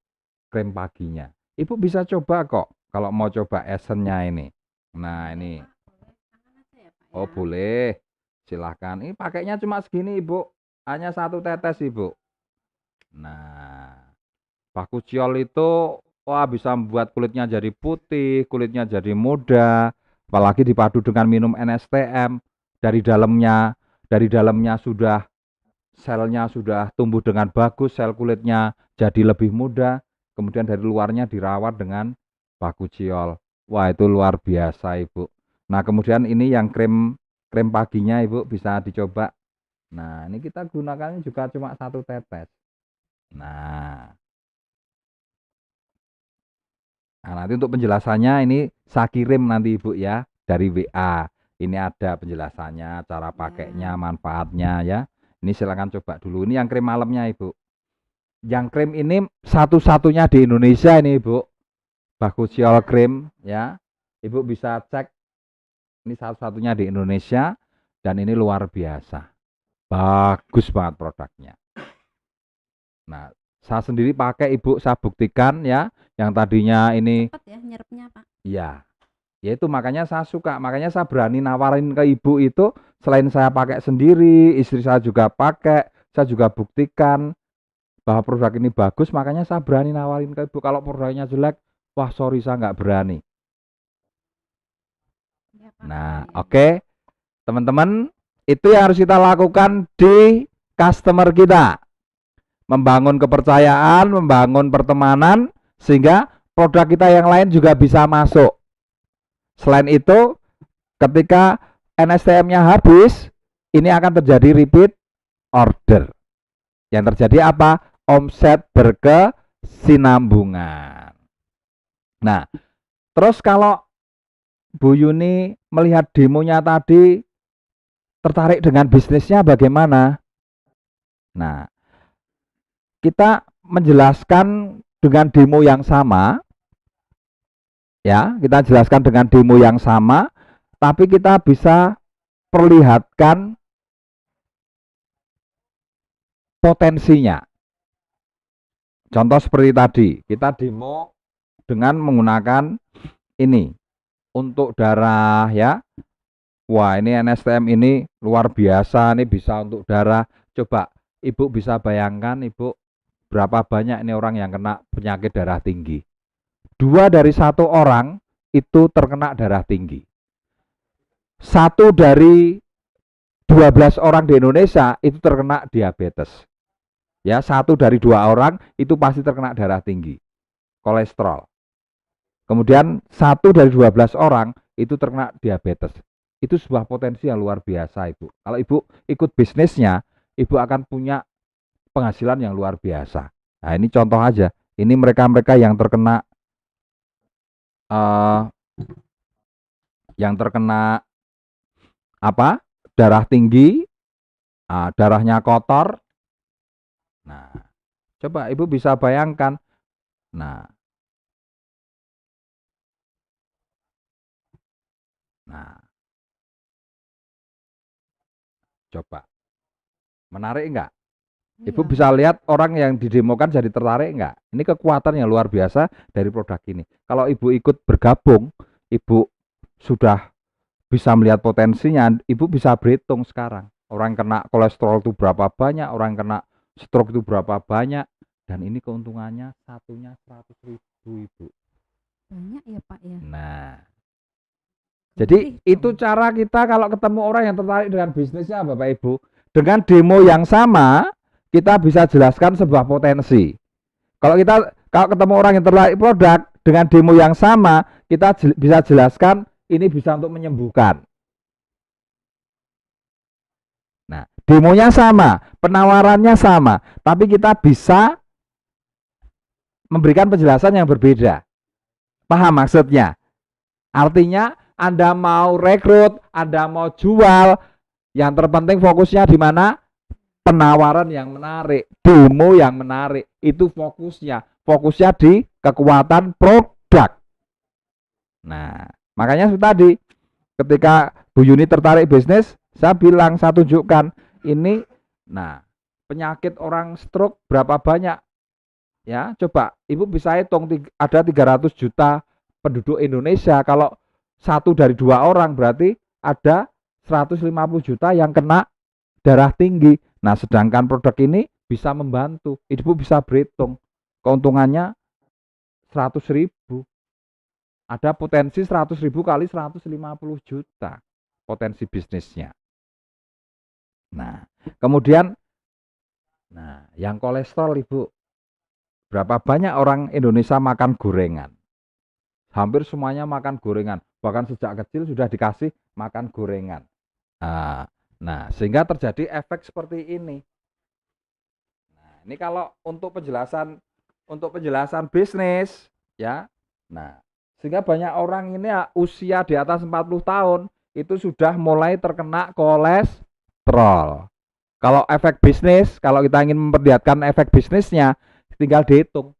krim paginya. Ibu bisa coba kok kalau mau coba esennya ini. Nah ini, Pak, boleh tangan aja ya, Pak oh ya. boleh, silahkan. Ini pakainya cuma segini Ibu, hanya 1 tetes Ibu. Nah, baku ciol itu wah bisa membuat kulitnya jadi putih, kulitnya jadi muda, apalagi dipadu dengan minum NSTM. Dari dalamnya sudah selnya sudah tumbuh dengan bagus, sel kulitnya jadi lebih muda, kemudian dari luarnya dirawat dengan baku ciol. Wah, itu luar biasa, Ibu. Nah, kemudian ini yang krim krim paginya, Ibu bisa dicoba. Nah, ini kita gunakannya juga cuma 1 tetes. Nah, nanti untuk penjelasannya ini saya kirim nanti Ibu ya dari WA. Ini ada penjelasannya, cara pakainya, Ya. manfaatnya ya. Ini silakan coba dulu. Ini yang krim malamnya Ibu. Yang krim ini satu-satunya di Indonesia ini Ibu. Baku ciol krim ya. Ibu bisa cek. Ini satu-satunya di Indonesia dan ini luar biasa. Bagus banget produknya. Nah, saya sendiri pakai Ibu, saya buktikan ya. Yang tadinya ini Cepat ya nyerapnya, Pak. iya. Ya itu makanya saya suka, makanya saya berani nawarin ke ibu itu, selain saya pakai sendiri, istri saya juga pakai, saya juga buktikan bahwa produk ini bagus, makanya saya berani nawarin ke ibu. Kalau produknya jelek, wah sorry saya nggak berani. Iya, Pak. Nah, Iya, oke, teman-teman, itu yang harus kita lakukan di customer kita. Membangun kepercayaan, membangun pertemanan, sehingga produk kita yang lain juga bisa masuk. Selain itu, ketika NSTM-nya habis, ini akan terjadi repeat order. Yang terjadi apa? Omset berkesinambungan. Nah, terus kalau Bu Yuni melihat demonya tadi, tertarik dengan bisnisnya bagaimana? Nah, kita menjelaskan dengan demo yang sama, ya, kita jelaskan dengan demo yang sama, tapi kita bisa perlihatkan potensinya. Contoh seperti tadi, kita demo dengan menggunakan ini untuk darah ya. Wah, ini NSTM ini luar biasa, ini bisa untuk darah. Coba Ibu bisa bayangkan Ibu berapa banyak ini orang yang kena penyakit darah tinggi. 2 dari 1 orang itu terkena darah tinggi. 1 dari 12 orang di Indonesia itu terkena diabetes. Ya, 1 dari 2 orang itu pasti terkena darah tinggi, kolesterol. Kemudian 1 dari 12 orang itu terkena diabetes. Itu sebuah potensi yang luar biasa Ibu. Kalau Ibu ikut bisnisnya, Ibu akan punya penghasilan yang luar biasa. Nah, ini contoh aja. Ini mereka-mereka yang terkena uh, apa? Darah tinggi, darahnya kotor. Nah, coba Ibu bisa bayangkan. Nah, coba. Menarik enggak? Ibu Iya. bisa lihat orang yang didemokan jadi tertarik enggak? Ini kekuatan yang luar biasa dari produk ini. Kalau Ibu ikut bergabung, Ibu sudah bisa melihat potensinya, Ibu bisa berhitung sekarang. Orang kena kolesterol itu berapa banyak, orang kena stroke itu berapa banyak, dan ini keuntungannya satunya 100.000 Ibu. Banyak ya Pak ya. Nah, Boleh jadi itu dong. cara kita kalau ketemu orang yang tertarik dengan bisnisnya Bapak Ibu. Dengan demo yang sama, kita bisa jelaskan sebuah potensi. Kalau ketemu orang yang tertarik produk dengan demo yang sama, kita bisa jelaskan ini bisa untuk menyembuhkan. Nah, demonya sama, penawarannya sama, tapi kita bisa memberikan penjelasan yang berbeda. Paham maksudnya? Artinya Anda mau rekrut, Anda mau jual, yang terpenting fokusnya di mana? Penawaran yang menarik, demo yang menarik, itu fokusnya. Fokusnya di kekuatan produk. Nah, makanya tadi ketika Bu Yuni tertarik bisnis, saya bilang, saya tunjukkan ini. Nah, penyakit orang stroke berapa banyak? Ya, coba Ibu bisa hitung, ada 300 juta penduduk Indonesia. Kalau 1 dari 2 orang berarti ada 150 juta yang kena darah tinggi. Nah, sedangkan produk ini bisa membantu. Ibu bisa berhitung keuntungannya 100.000. Ada potensi 100.000 kali 150 juta potensi bisnisnya. Nah, kemudian yang kolesterol Ibu, berapa banyak orang Indonesia makan gorengan? Hampir semuanya makan gorengan. Bahkan sejak kecil sudah dikasih makan gorengan. Nah, sehingga terjadi efek seperti ini. Nah, ini kalau untuk penjelasan bisnis, ya. Nah, sehingga banyak orang ini usia di atas 40 tahun itu sudah mulai terkena kolesterol. Kalau efek bisnis, kalau kita ingin memperlihatkan efek bisnisnya, tinggal dihitung.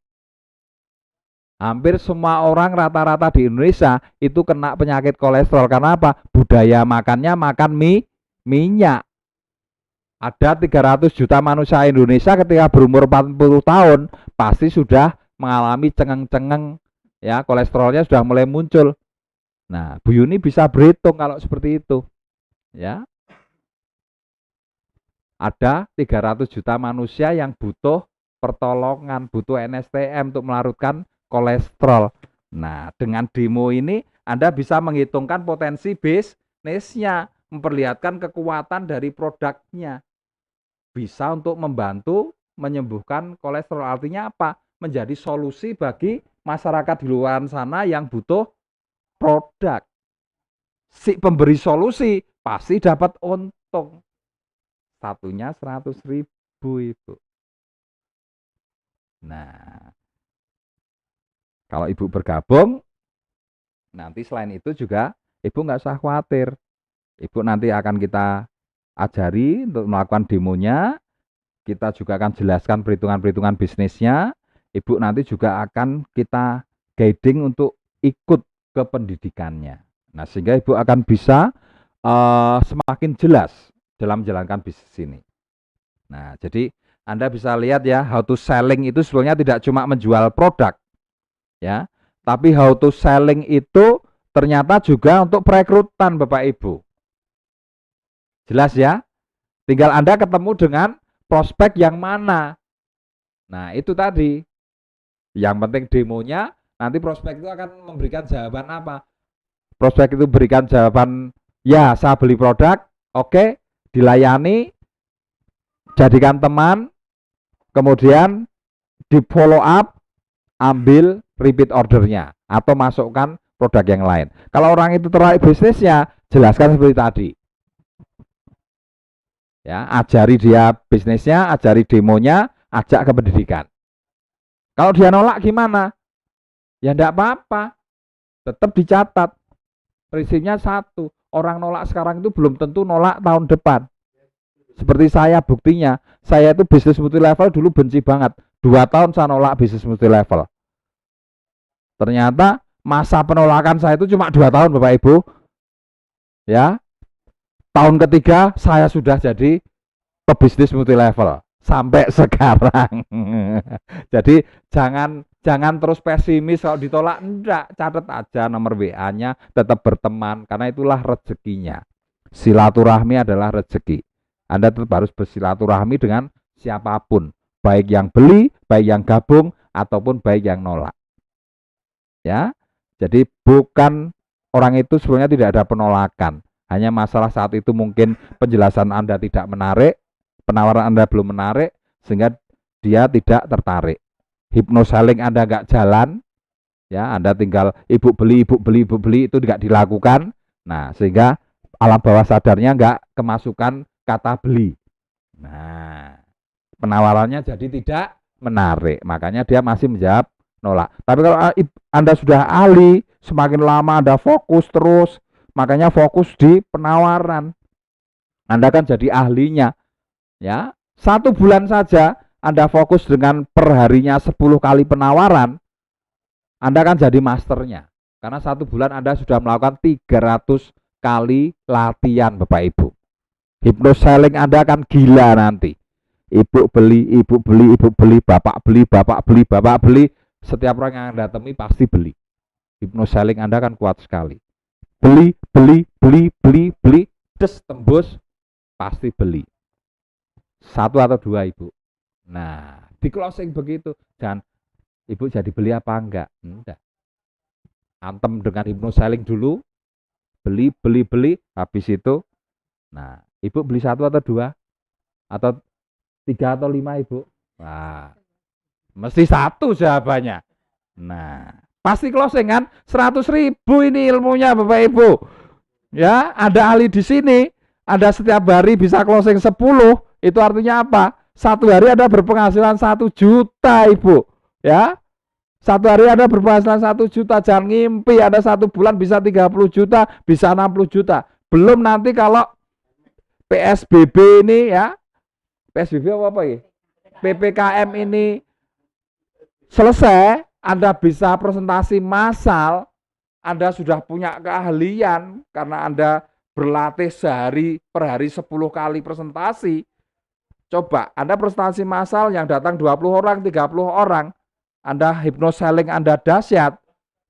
Hampir semua orang rata-rata di Indonesia itu kena penyakit kolesterol. Karena apa? Budaya makannya makan minyak. Ada 300 juta manusia Indonesia ketika berumur 40 tahun pasti sudah mengalami cengeng-cengeng, ya, kolesterolnya sudah mulai muncul. Nah, Bu Yuni bisa berhitung kalau seperti itu. Ya. Ada 300 juta manusia yang butuh pertolongan, butuh NSTM untuk melarutkan kolesterol. Nah, dengan demo ini Anda bisa menghitungkan potensi bisnisnya, memperlihatkan kekuatan dari produknya. Bisa untuk membantu menyembuhkan kolesterol. Artinya apa? Menjadi solusi bagi masyarakat di luar sana yang butuh produk. Si pemberi solusi pasti dapat untung. Satunya 100.000 Ibu. Nah, kalau Ibu bergabung, nanti selain itu juga Ibu nggak usah khawatir. Ibu nanti akan kita ajari untuk melakukan demonya. Kita juga akan jelaskan perhitungan-perhitungan bisnisnya. Ibu nanti juga akan kita guiding untuk ikut ke pendidikannya. Nah, sehingga Ibu akan bisa semakin jelas dalam menjalankan bisnis ini. Nah, jadi Anda bisa lihat ya, how to selling itu sebenarnya tidak cuma menjual produk, ya, tapi how to selling itu ternyata juga untuk perekrutan Bapak Ibu. Jelas ya? Tinggal Anda ketemu dengan prospek yang mana. Nah, itu tadi. Yang penting demonya, nanti prospek itu akan memberikan jawaban apa? Prospek itu berikan jawaban, ya, saya beli produk, oke, dilayani, jadikan teman, kemudian di follow up, ambil repeat ordernya atau masukkan produk yang lain. Kalau orang itu tertarik bisnisnya, jelaskan seperti tadi. Ya, ajari dia bisnisnya, ajari demonya, ajak ke pendidikan. Kalau dia nolak gimana? Ya enggak apa-apa. Tetap dicatat. Prinsipnya satu, orang nolak sekarang itu belum tentu nolak tahun depan. Seperti saya, buktinya, saya itu bisnis multi level dulu benci banget. 2 tahun saya nolak bisnis multi level. Ternyata masa penolakan saya itu cuma 2 tahun Bapak Ibu. Ya. Tahun ketiga saya sudah jadi pebisnis multi level sampai sekarang. Jadi jangan terus pesimis kalau ditolak, enggak, catat aja nomor WA-nya, tetap berteman karena itulah rezekinya. Silaturahmi adalah rezeki. Anda tetap harus bersilaturahmi dengan siapapun, baik yang beli, baik yang gabung, ataupun baik yang nolak. Ya, jadi bukan orang itu sebenarnya tidak ada penolakan, hanya masalah saat itu mungkin penjelasan Anda tidak menarik, penawaran Anda belum menarik, sehingga dia tidak tertarik. Hypnoselling Anda nggak jalan, ya Anda tinggal ibu beli itu tidak dilakukan. Nah, sehingga alam bawah sadarnya nggak kemasukan kata beli. Nah, penawarannya jadi tidak menarik, makanya dia masih menjawab nolak. Tapi kalau Anda sudah ahli, semakin lama Anda fokus terus, makanya fokus di penawaran. Anda kan jadi ahlinya, ya. 1 bulan saja Anda fokus dengan perharinya 10 kali penawaran, Anda kan jadi masternya. Karena 1 bulan Anda sudah melakukan 300 kali latihan, Bapak Ibu. Hypnoselling Anda kan gila nanti. Ibu beli, bapak beli, bapak beli. Setiap orang yang Anda temui pasti beli. Hypnoselling Anda kan kuat sekali. Beli, des tembus, pasti beli. 1 atau 2 Ibu. Nah, di closing begitu. Dan Ibu jadi beli apa enggak? Enggak. Antem dengan hypnoselling dulu, beli, habis itu, nah, Ibu beli 1 atau 2? Atau 3 atau 5 Ibu? Wah, mesti 1 jawabannya. Nah, pasti closing kan? 100.000 ini ilmunya Bapak Ibu. Ya, ada ahli di sini, Anda setiap hari bisa closing 10, itu artinya apa? 1 hari Anda berpenghasilan 1 juta Ibu. Ya, 1 hari Anda berpenghasilan 1 juta, jangan ngimpi Anda 1 bulan bisa 30 juta, bisa 60 juta. Belum nanti kalau PSBB ini ya, PSBB apa ya? PPKM ini selesai, Anda bisa presentasi massal, Anda sudah punya keahlian karena Anda berlatih sehari per hari 10 kali presentasi. Coba Anda presentasi massal yang datang 20 orang, 30 orang, Anda hypnoselling Anda dahsyat,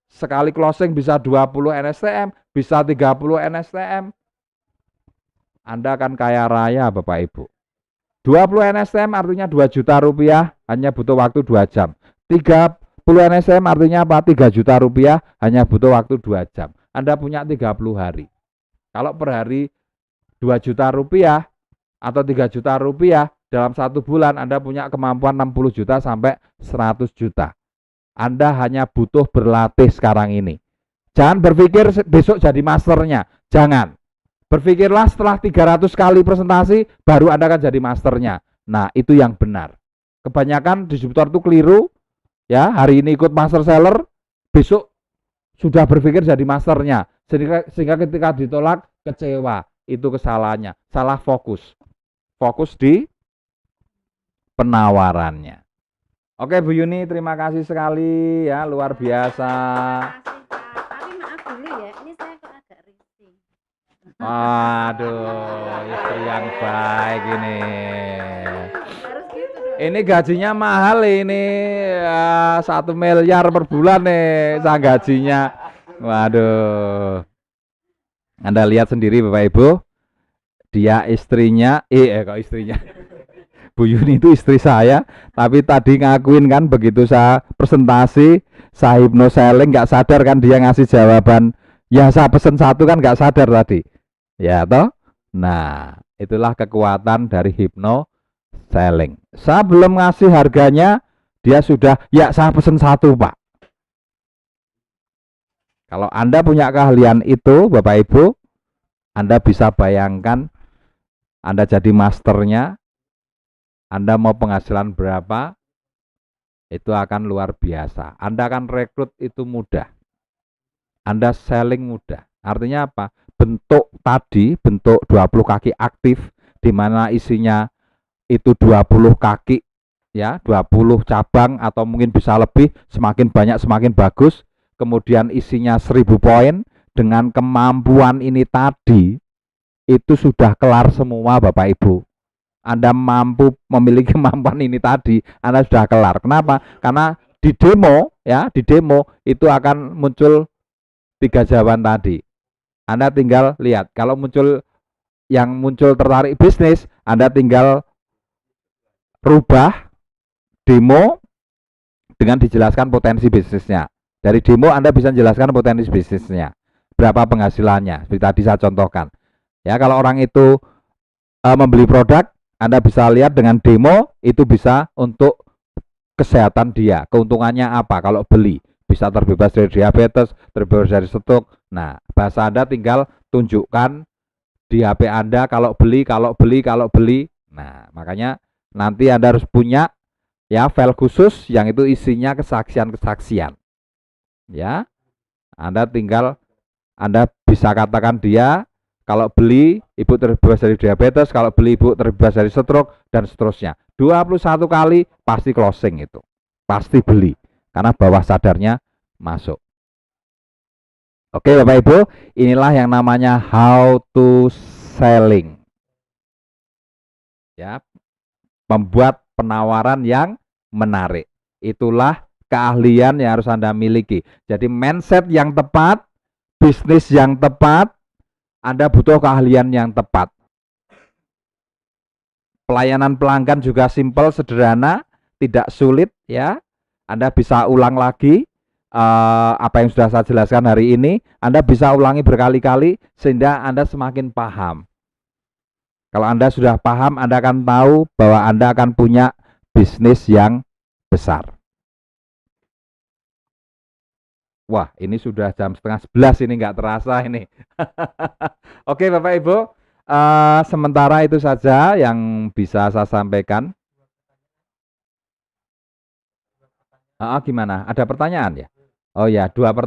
sekali closing bisa 20 NSTM, bisa 30 NSTM, Anda akan kaya raya Bapak Ibu. 20 NSTM artinya 2 juta rupiah, hanya butuh waktu 2 jam. 30 NSTM artinya apa? 3 juta rupiah, hanya butuh waktu 2 jam. Anda punya 30 hari. Kalau per hari 2 juta rupiah atau 3 juta rupiah, dalam 1 bulan Anda punya kemampuan 60 juta sampai 100 juta. Anda hanya butuh berlatih sekarang ini. Jangan berpikir besok jadi masternya. Jangan. Berpikirlah setelah 300 kali presentasi, baru Anda akan jadi masternya. Nah, itu yang benar. Kebanyakan distributor itu keliru. Ya, hari ini ikut master seller, besok sudah berpikir jadi masternya. Sehingga ketika ditolak, kecewa. Itu kesalahannya. Salah fokus. Fokus di penawarannya. Oke Bu Yuni, terima kasih sekali ya, luar biasa. Tapi maaf dulu ya, ini saya kok agak risih. Waduh, istri yang baik ini. Harus gitu dong. Ini gajinya mahal ini, ya, 1 miliar per bulan nih sang gajinya. Waduh. Anda lihat sendiri Bapak Ibu, dia istrinya, kok istrinya. Bu Yuni itu istri saya, tapi tadi ngakuin kan begitu saya presentasi, saya hypnoselling nggak sadar kan dia ngasih jawaban, ya saya pesen 1 kan nggak sadar tadi, ya toh. Nah, itulah kekuatan dari hypnoselling. Saya belum ngasih harganya, dia sudah, ya saya pesen 1 Pak. Kalau Anda punya keahlian itu, Bapak Ibu, Anda bisa bayangkan, Anda jadi masternya, Anda mau penghasilan berapa, itu akan luar biasa. Anda akan rekrut itu mudah. Anda selling mudah. Artinya apa? Bentuk tadi, bentuk 20 kaki aktif, di mana isinya itu 20 kaki, ya, 20 cabang atau mungkin bisa lebih, semakin banyak semakin bagus. Kemudian isinya 1000 poin, dengan kemampuan ini tadi, itu sudah kelar semua Bapak Ibu. Anda mampu memiliki kemampuan ini tadi, Anda sudah kelar. Kenapa? Karena di demo, ya, di demo itu akan muncul 3 jawaban tadi. Anda tinggal lihat, kalau muncul yang muncul tertarik bisnis, Anda tinggal rubah demo dengan dijelaskan potensi bisnisnya. Dari demo Anda bisa menjelaskan potensi bisnisnya, berapa penghasilannya, seperti tadi saya contohkan. Ya, kalau orang itu membeli produk, Anda bisa lihat dengan demo itu bisa untuk kesehatan dia, keuntungannya apa kalau beli. Bisa terbebas dari diabetes, terbebas dari stroke. Nah, bahasa Anda tinggal tunjukkan di HP Anda kalau beli. Nah, makanya nanti Anda harus punya ya file khusus yang itu isinya kesaksian-kesaksian. Ya. Anda bisa katakan dia kalau beli ibu terbebas dari diabetes, kalau beli ibu terbebas dari stroke dan seterusnya. 21 kali pasti closing itu. Pasti beli karena bawah sadarnya masuk. Oke Bapak Ibu, inilah yang namanya how to selling. Ya, membuat penawaran yang menarik. Itulah keahlian yang harus Anda miliki. Jadi mindset yang tepat, bisnis yang tepat, Anda butuh keahlian yang tepat. Pelayanan pelanggan juga simpel, sederhana, tidak sulit ya. Anda bisa ulang lagi apa yang sudah saya jelaskan hari ini. Anda bisa ulangi berkali-kali sehingga Anda semakin paham. Kalau Anda sudah paham, Anda akan tahu bahwa Anda akan punya bisnis yang besar. Wah, ini sudah jam 10:30 ini, nggak terasa ini. Oke Bapak Ibu, sementara itu saja yang bisa saya sampaikan. Gimana? Ada pertanyaan ya? Oh ya, 2 pertanyaan.